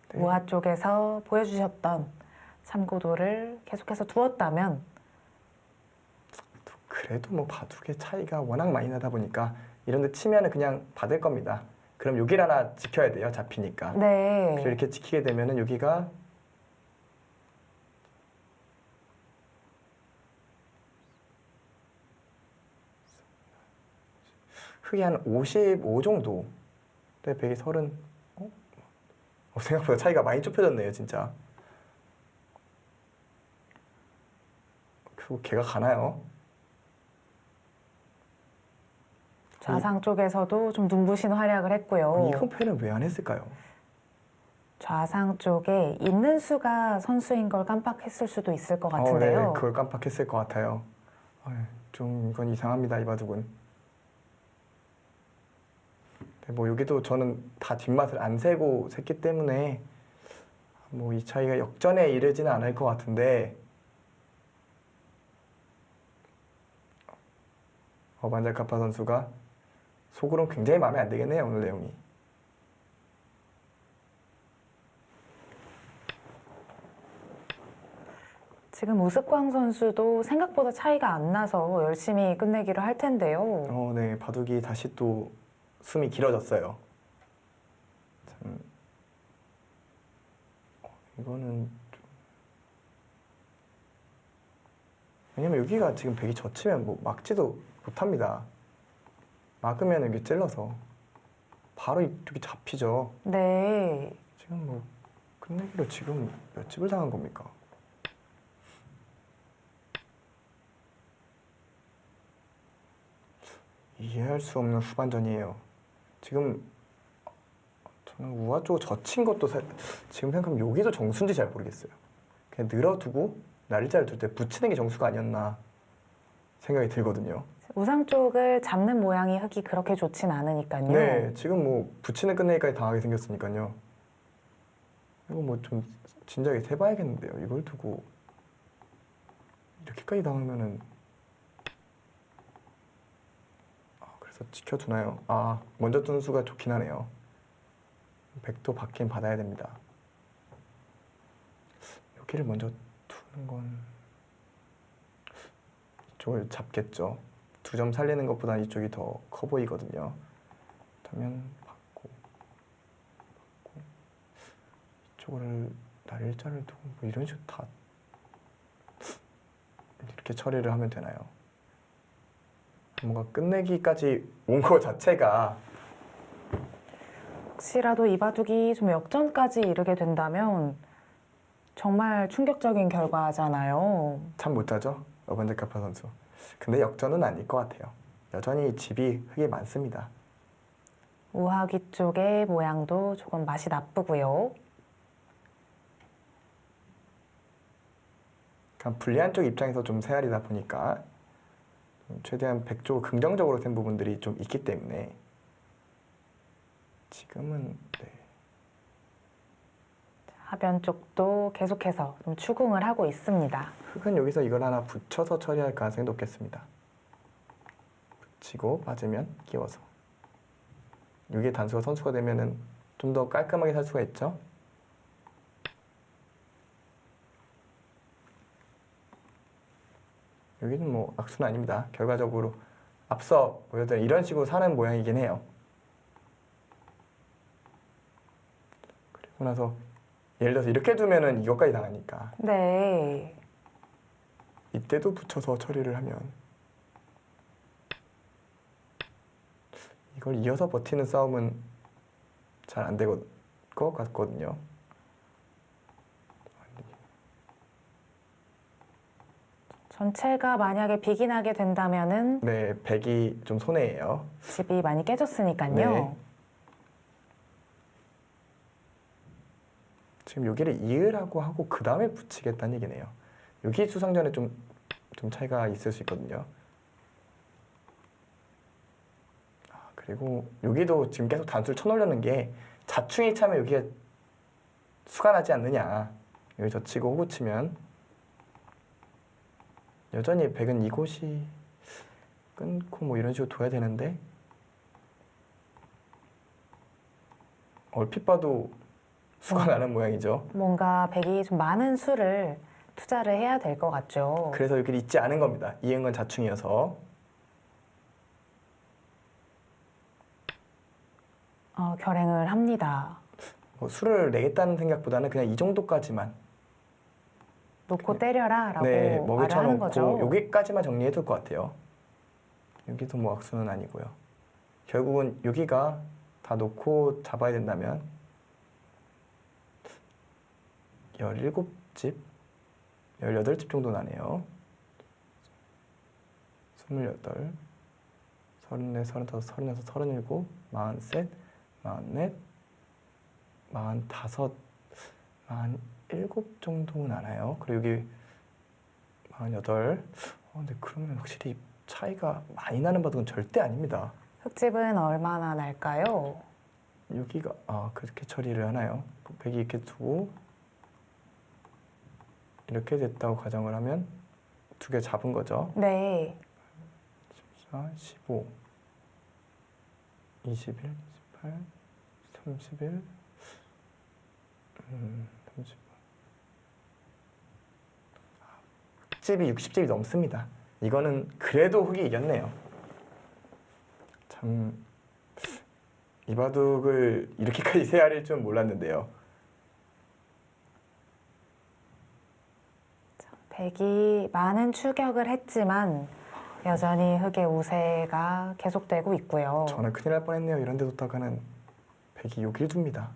네. 우하 쪽에서 보여주셨던 참고도를 계속해서 두었다면 그래도 뭐 바둑의 차이가 워낙 많이 나다 보니까 이런 데 치면은 그냥 받을 겁니다. 그럼 여기를 하나 지켜야 돼요. 잡히니까. 네. 그래서 이렇게 지키게 되면은 여기가 흙이 한 55 정도. 근데 100이 30. 생각보다 차이가 많이 좁혀졌네요, 진짜. 그리고 걔가 가나요? 좌상 쪽에서도 좀 눈부신 활약을 했고요. 이 큰 패는 왜 안 했을까요? 좌상 쪽에 있는 수가 선수인 걸 깜빡했을 수도 있을 것 같은데요. 네, 그걸 깜빡했을 것 같아요. 좀 이건 이상합니다, 이 바둑은. 네, 뭐 여기도 저는 다 뒷맛을 안 세고 샜기 때문에 뭐 이 차이가 역전에 이르지는 않을 것 같은데 어반자카파 선수가 속으로는 굉장히 마음에 안 들겠네요, 오늘 내용이. 지금 우스꽝 선수도 생각보다 차이가 안 나서 열심히 끝내기를 할 텐데요. 네, 바둑이 다시 또 숨이 길어졌어요. 참, 이거는 좀... 왜냐면 여기가 지금 백이 젖히면 뭐 막지도 못합니다. 막으면 여기 찔러서 바로 이쪽이 잡히죠. 네. 지금 뭐 끝내기로 지금 몇 집을 당한 겁니까? 이해할 수 없는 후반전이에요. 지금 저는 우아 쪽 젖힌 것도 지금 생각하면 여기도 정수인지 잘 모르겠어요. 그냥 늘어두고 날짜를 둘 때 붙이는 게 정수가 아니었나 생각이 들거든요. 우상 쪽을 잡는 모양이 흙이 그렇게 좋진 않으니까요. 네, 지금 뭐 붙이는 끝내기까지 당하게 생겼으니까요. 이거 뭐 좀 진작에 해봐야겠는데요. 이걸 두고 이렇게까지 당하면은 그래서 지켜두나요? 먼저 두는 수가 좋긴 하네요. 100도 받긴 받아야 됩니다. 여기를 먼저 두는 건 이쪽을 잡겠죠. 2점 살리는 것보다 이쪽이 더 커 보이거든요. 그러면 받고 이쪽을 날짜를 두고 뭐 이런 식으로 다 이렇게 처리를 하면 되나요? 뭔가 끝내기까지 온 거 자체가 혹시라도 이 바둑이 좀 역전까지 이르게 된다면 정말 충격적인 결과잖아요. 참 못하죠? 어반자카파 선수. 근데 역전은 아닐 것 같아요. 여전히 집이 흙이 많습니다. 우하기 쪽의 모양도 조금 맛이 나쁘고요. 그냥 불리한 쪽 입장에서 좀 세알이다 보니까 최대한 백조 긍정적으로 된 부분들이 좀 있기 때문에 지금은 하변 쪽도 계속해서 좀 추궁을 하고 있습니다. 흙은 여기서 이걸 하나 붙여서 처리할 가능성이 높겠습니다. 붙이고 맞으면 끼워서 이게 단수가 선수가 되면은 좀 더 깔끔하게 살 수가 있죠. 여기는 뭐 악수는 아닙니다. 결과적으로 앞서 보여드린 이런 식으로 사는 모양이긴 해요. 그리고 나서 예를 들어서 이렇게 두면은 이것까지 당하니까 네. 이때도 붙여서 처리를 하면 이걸 이어서 버티는 싸움은 잘 안 될 것 같거든요. 전체가 만약에 비기 나게 된다면은 네, 백이 좀 손해예요. 집이 많이 깨졌으니까요. 네. 지금 여기를 이으라고 하고 그 다음에 붙이겠다는 얘기네요. 여기 수상전에 좀 차이가 있을 수 있거든요. 그리고 여기도 지금 계속 단수를 쳐놓으려는 게 자충이 차면 여기가 수가 나지 않느냐. 여기 젖히고 호구 치면 여전히 백은 이곳이 끊고 뭐 이런 식으로 둬야 되는데 얼핏 봐도 수가 나는 모양이죠. 뭔가 백이 좀 많은 수를 투자를 해야 될 것 같죠. 그래서 여기를 잊지 않은 겁니다. 이은 건 자충이어서. 결행을 합니다. 뭐 수를 내겠다는 생각보다는 그냥 이 정도까지만 놓고 때려라 라고 네, 먹이 말을 하는 쳐놓고 거죠. 여기까지만 정리해둘 것 같아요. 여기도 뭐 악수는 아니고요. 결국은 여기가 다 놓고 잡아야 된다면 17집, 18집 정도 나네요. 28, 34, 35, 36, 37, 43, 44, 45, 47 정도 나나요? 그리고 여기 48. 근데 그러면 확실히 차이가 많이 나는 바둑은 절대 아닙니다. 흙집은 얼마나 날까요? 여기가 그렇게 처리를 하나요? 백이 이렇게 두고 이렇게 됐다고 가정을 하면 두 개 잡은 거죠. 네. 14, 15, 21, 28, 31, 30. 흙집이 60집이 넘습니다. 이거는 그래도 흙이 이겼네요. 참, 이 바둑을 이렇게까지 세알일 줄 몰랐는데요. 백이 많은 추격을 했지만 여전히 흙의 우세가 계속되고 있고요. 저는 큰일 날 뻔했네요. 이런 데 뒀다가는 백이 여길 둡니다.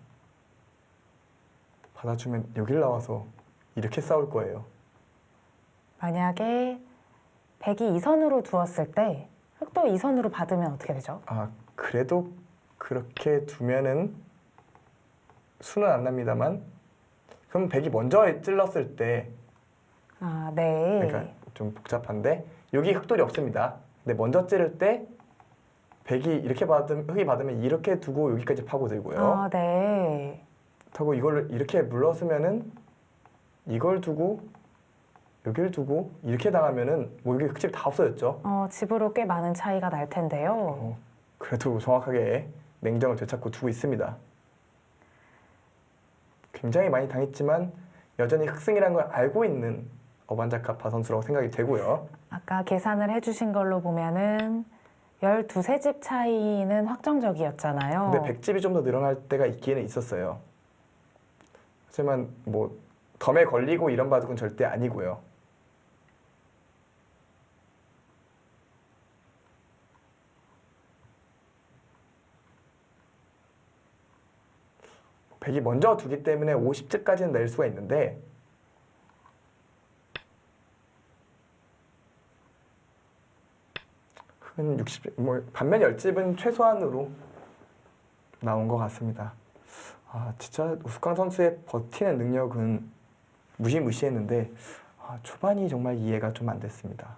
받아주면 여길 나와서 이렇게 싸울 거예요. 만약에 백이 2선으로 두었을 때 흙도 2선으로 받으면 어떻게 되죠? 그래도 그렇게 두면은 수는 안 납니다만 그럼 백이 먼저 찔렀을 때 아, 네. 그러니까 좀 복잡한데 여기 흑돌이 없습니다. 근데 먼저 찌를 때 백이 이렇게 흑이 받으면 이렇게 두고 여기까지 파고들고요. 아, 네. 그렇다고 이걸 이렇게 물러서면은 이걸 두고 여기를 두고 이렇게 당하면은 뭐 여기 흑집이 다 없어졌죠. 집으로 꽤 많은 차이가 날 텐데요. 그래도 정확하게 냉정을 되찾고 두고 있습니다. 굉장히 많이 당했지만 여전히 흑승이라는 걸 알고 있는 어반자카파 선수라고 생각이 되고요. 아까 계산을 해주신 걸로 보면은 12집 차이는 확정적이었잖아요. 근데 백집이 좀 더 늘어날 때가 있기는 있었어요. 하지만 뭐 덤에 걸리고 이런 바둑은 절대 아니고요. 백이 먼저 두기 때문에 50집까지는 낼 수가 있는데 흑은 60집, 뭐 반면 10집은 최소한으로 나온 것 같습니다. 아, 진짜 우스꽝 선수의 버티는 능력은 무시무시했는데 초반이 정말 이해가 좀 안 됐습니다.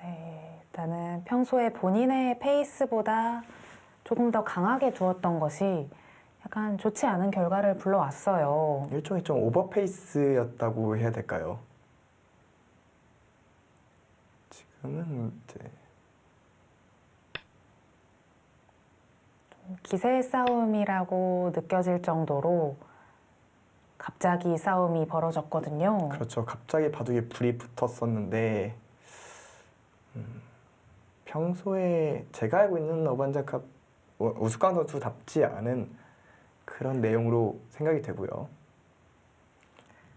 네, 일단은 평소에 본인의 페이스보다 조금 더 강하게 두었던 것이 약간 좋지 않은 결과를 불러왔어요. 일종의 좀 오버페이스였다고 해야 될까요? 지금은 이제 기세의 싸움이라고 느껴질 정도로 갑자기 싸움이 벌어졌거든요. 그렇죠. 갑자기 바둑에 불이 붙었었는데 평소에 제가 알고 있는 어반자카 우스꽝 선수답지 않은 그런 내용으로 생각이 되고요.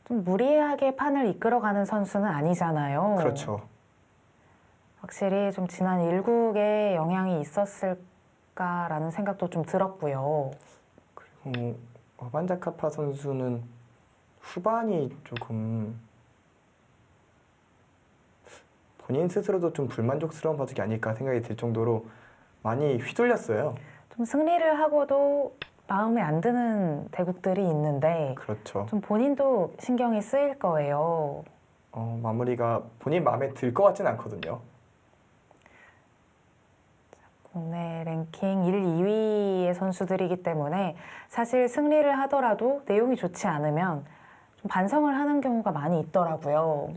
좀 무리하게 판을 이끌어가는 선수는 아니잖아요. 그렇죠. 확실히 좀 지난 일국에 영향이 있었을까라는 생각도 좀 들었고요. 그리고 어반자카파 선수는 후반이 조금 본인 스스로도 좀 불만족스러운 바둑이 아닐까 생각이 들 정도로 많이 휘둘렸어요. 좀 승리를 하고도 마음에 안 드는 대국들이 있는데 그렇죠. 좀 본인도 신경이 쓰일 거예요. 마무리가 본인 마음에 들 것 같진 않거든요. 국내 랭킹 1, 2위의 선수들이기 때문에 사실 승리를 하더라도 내용이 좋지 않으면 좀 반성을 하는 경우가 많이 있더라고요.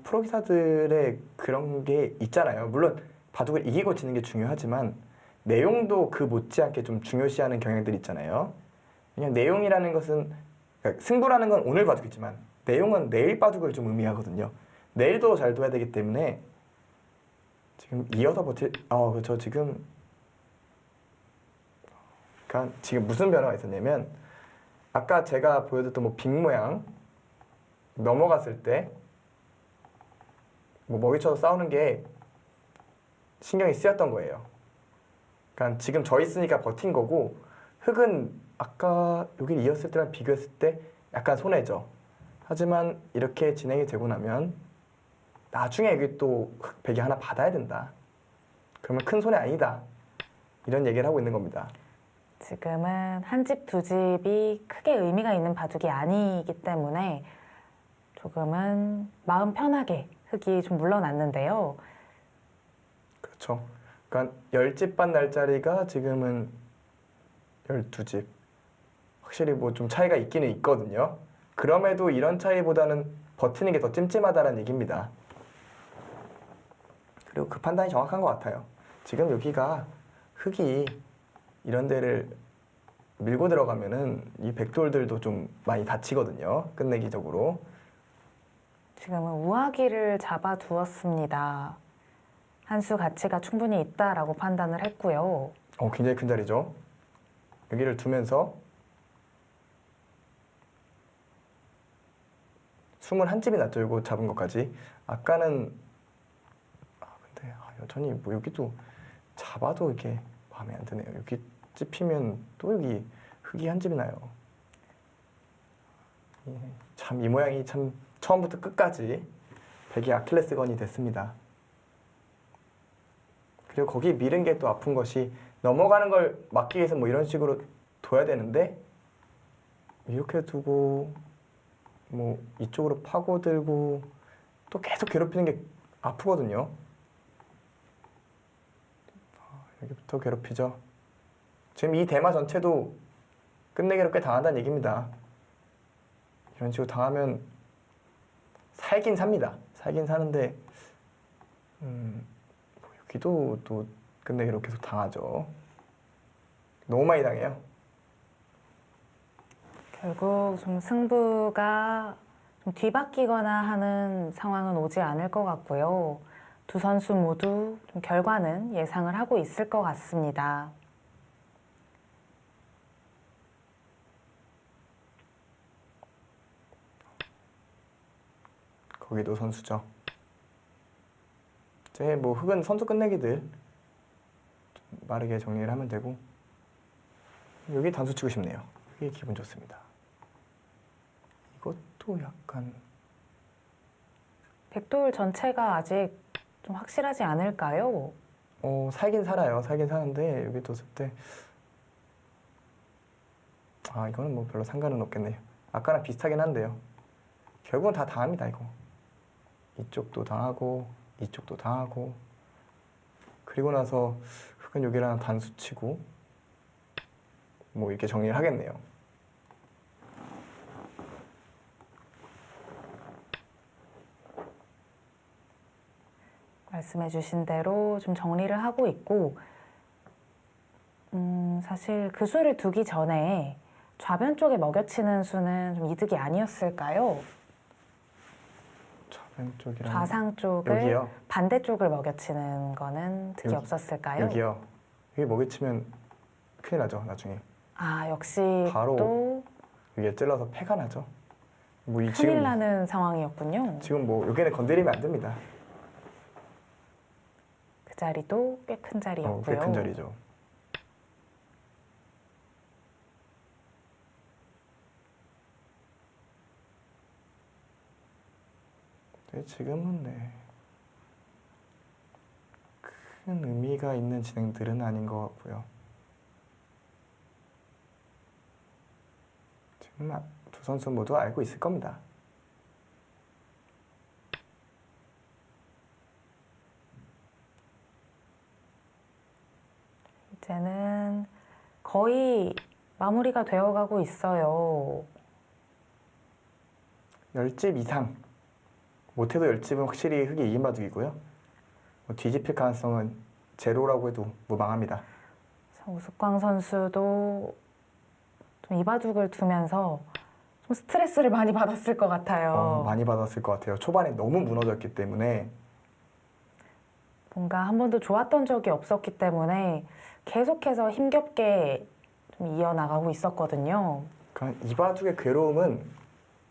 프로기사들의 그런 게 있잖아요. 물론 바둑을 이기고 지는 게 중요하지만 내용도 그 못지않게 좀 중요시하는 경향들이 있잖아요. 왜냐면 내용이라는 것은 그러니까 승부라는 건 오늘 바둑이지만 내용은 내일 바둑을 좀 의미하거든요. 내일도 잘 둬야 되기 때문에 지금 이어서 그렇죠. 그러니까 지금 무슨 변화가 있었냐면 아까 제가 보여줬던 뭐 빅 모양 넘어갔을 때 뭐 먹이쳐서 싸우는 게 신경이 쓰였던 거예요. 그러니까 지금 져 있으니까 버틴 거고 흑은 아까 여기를 이었을 때랑 비교했을 때 약간 손해죠. 하지만 이렇게 진행이 되고 나면 나중에 여기 또 흑백이 하나 받아야 된다. 그러면 큰 손해 아니다. 이런 얘기를 하고 있는 겁니다. 지금은 한 집, 두 집이 크게 의미가 있는 바둑이 아니기 때문에 조금은 마음 편하게 흑이 좀 물러났는데요. 그렇죠. 그러니까 10집 반 날짜리가 지금은 12집. 확실히 뭐 좀 차이가 있기는 있거든요. 그럼에도 이런 차이보다는 버티는 게 더 찜찜하다는 얘기입니다. 그리고 그 판단이 정확한 것 같아요. 지금 여기가 흑이 이런 데를 밀고 들어가면은 이 백돌들도 좀 많이 다치거든요. 끝내기적으로. 지금은 우아기를 잡아두었습니다. 한 수 가치가 충분히 있다라고 판단을 했고요. 굉장히 큰 자리죠. 여기를 두면서 21집이 났죠. 이거 잡은 것까지. 아까는 근데 여전히 뭐 여기도 잡아도 이렇게 마음에 안 드네요. 여기 찝히면 또 여기 흑이 한 집이 나요. 참 이 모양이 참 처음부터 끝까지 백이 아킬레스건이 됐습니다. 그리고 거기 밀은 게 또 아픈 것이 넘어가는 걸 막기 위해서 뭐 이런 식으로 둬야 되는데 이렇게 두고 뭐 이쪽으로 파고들고 또 계속 괴롭히는 게 아프거든요. 여기부터 괴롭히죠. 지금 이 대마 전체도 끝내기로 꽤 당한다는 얘기입니다. 이런 식으로 당하면 살긴 삽니다. 살긴 사는데 뭐 여기도 또 끝내기로 계속 당하죠. 너무 많이 당해요. 결국 좀 승부가 좀 뒤바뀌거나 하는 상황은 오지 않을 것 같고요. 두 선수 모두 좀 결과는 예상을 하고 있을 것 같습니다. 거기도 선수죠. 이제 뭐 흑은 선수 끝내기들 좀 빠르게 정리를 하면 되고 여기 단수 치고 싶네요. 이게 기분 좋습니다. 이것도 약간 백돌 전체가 아직 좀 확실하지 않을까요? 살긴 살아요. 살긴 사는데 여기 뒀을 때 이거는 뭐 별로 상관은 없겠네요. 아까랑 비슷하긴 한데요. 결국은 다 당합니다. 이거 이쪽도 당하고 이쪽도 당하고 그리고 나서 흑은 여기랑 단수 치고 뭐 이렇게 정리를 하겠네요. 말씀해주신 대로 좀 정리를 하고 있고, 사실 그 수를 두기 전에 좌변 쪽에 먹여치는 수는 좀 이득이 아니었을까요? 좌변 쪽이랑 좌상 쪽을 여기요. 반대쪽을 먹여치는 거는 득이 여기, 없었을까요? 여기요. 여기 먹이치면 큰일 나죠. 나중에 역시 바로 또 여기에 찔러서 패가 나죠. 뭐 큰일 나는 상황이었군요. 지금 뭐 여기는 건드리면 안 됩니다. 그 자리도 꽤 큰 자리였고요. 꽤 큰 자리죠. 네, 지금은 큰 의미가 있는 진행들은 아닌 것 같고요. 지금 두 선수 모두 알고 있을 겁니다. 이제는 거의 마무리가 되어가고 있어요. 10집 이상 못해도 10집은 확실히 흑이 이긴 바둑이고요. 뒤집힐 가능성은 제로라고 해도 무방합니다. 우스꽝 선수도 좀 이바둑을 두면서 좀 스트레스를 많이 받았을 것 같아요. 많이 받았을 것 같아요. 초반에 너무 무너졌기 때문에 뭔가 한 번도 좋았던 적이 없었기 때문에 계속해서 힘겹게 좀 이어나가고 있었거든요. 그러니까 이 바둑의 괴로움은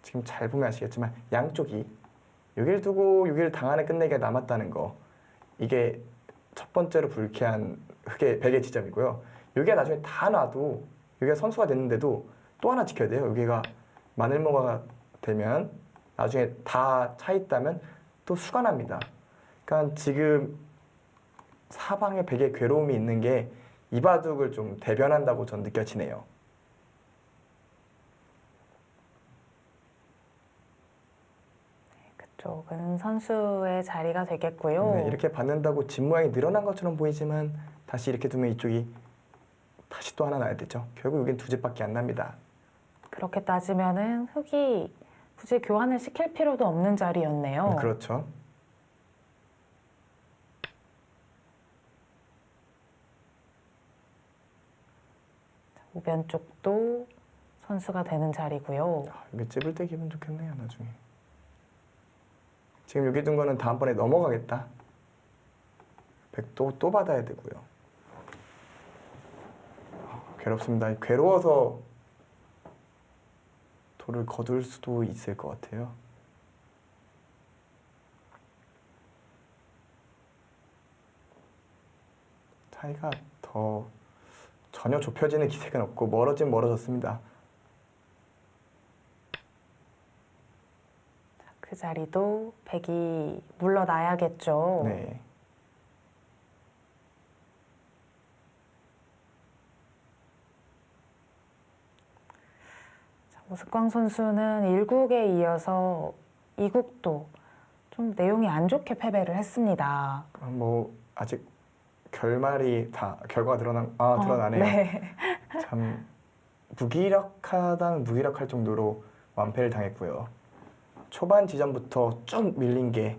지금 잘 보면 아시겠지만 양쪽이 여기를 두고 여기를 당하는 끝내기가 남았다는 거, 이게 첫 번째로 불쾌한 흑의 백의 지점이고요. 여기가 나중에 다 놔도 여기가 선수가 됐는데도 또 하나 지켜야 돼요. 여기가 마늘모가 되면 나중에 다 차 있다면 또 수가 납니다. 그러니까 지금 사방에 백의 괴로움이 있는 게 이 바둑을 좀 대변한다고 전 느껴지네요. 그쪽은 선수의 자리가 되겠고요. 네, 이렇게 받는다고 집 모양이 늘어난 것처럼 보이지만 다시 이렇게 두면 이쪽이 다시 또 하나 나야 되죠. 결국 여긴 두 집밖에 안 납니다. 그렇게 따지면은 흑이 굳이 교환을 시킬 필요도 없는 자리였네요. 그렇죠. 우변 쪽도 선수가 되는 자리고요. 여기 찝을 때 기분 좋겠네요. 나중에. 지금 여기 둔 거는 다음번에 넘어가겠다. 백도 또 받아야 되고요. 괴롭습니다. 괴로워서 돌을 거둘 수도 있을 것 같아요. 차이가 더 전혀 좁혀지는 기색은 없고 멀어진 멀어졌습니다. 그 자리도 백이 물러나야겠죠. 네. 우스꽝 선수는 1국에 이어서 2국도 좀 내용이 안 좋게 패배를 했습니다. 뭐 아직 결말이 다 결과가 드러나네요. 네. 참 무기력하다면 무기력할 정도로 완패를 당했고요. 초반 지점부터 쭉 밀린 게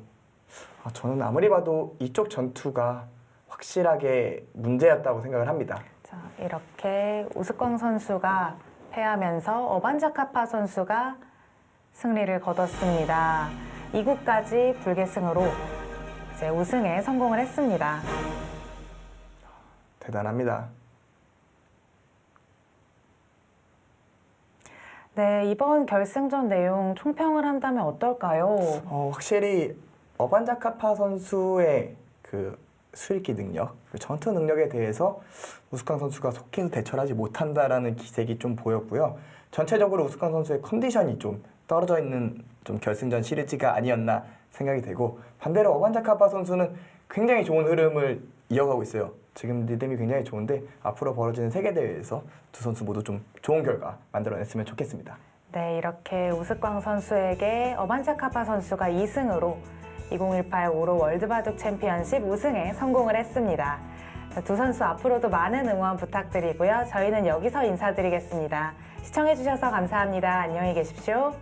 저는 아무리 봐도 이쪽 전투가 확실하게 문제였다고 생각을 합니다. 자, 이렇게 우스꽝 선수가 패하면서 어반자카파 선수가 승리를 거뒀습니다. 2국까지 불계승으로 이제 우승에 성공을 했습니다. 대단합니다. 네, 이번 결승전 내용 총평을 한다면 어떨까요? 확실히 어반자카파 선수의 그 수익기 능력, 그 전투 능력에 대해서 우스꽝 선수가 속해서 대처를 하지 못한다라는 기색이 좀 보였고요. 전체적으로 우스꽝 선수의 컨디션이 좀 떨어져 있는 좀 결승전 시리즈가 아니었나 생각이 되고, 반대로 어반자카파 선수는 굉장히 좋은 흐름을 이어가고 있어요. 지금 리듬이 굉장히 좋은데 앞으로 벌어지는 세계대회에서 두 선수 모두 좀 좋은 결과 만들어냈으면 좋겠습니다. 네, 이렇게 우스꽝 선수에게 어반자카파 선수가 2승으로 2018 오로 월드바둑 챔피언십 우승에 성공을 했습니다. 자, 두 선수 앞으로도 많은 응원 부탁드리고요. 저희는 여기서 인사드리겠습니다. 시청해주셔서 감사합니다. 안녕히 계십시오.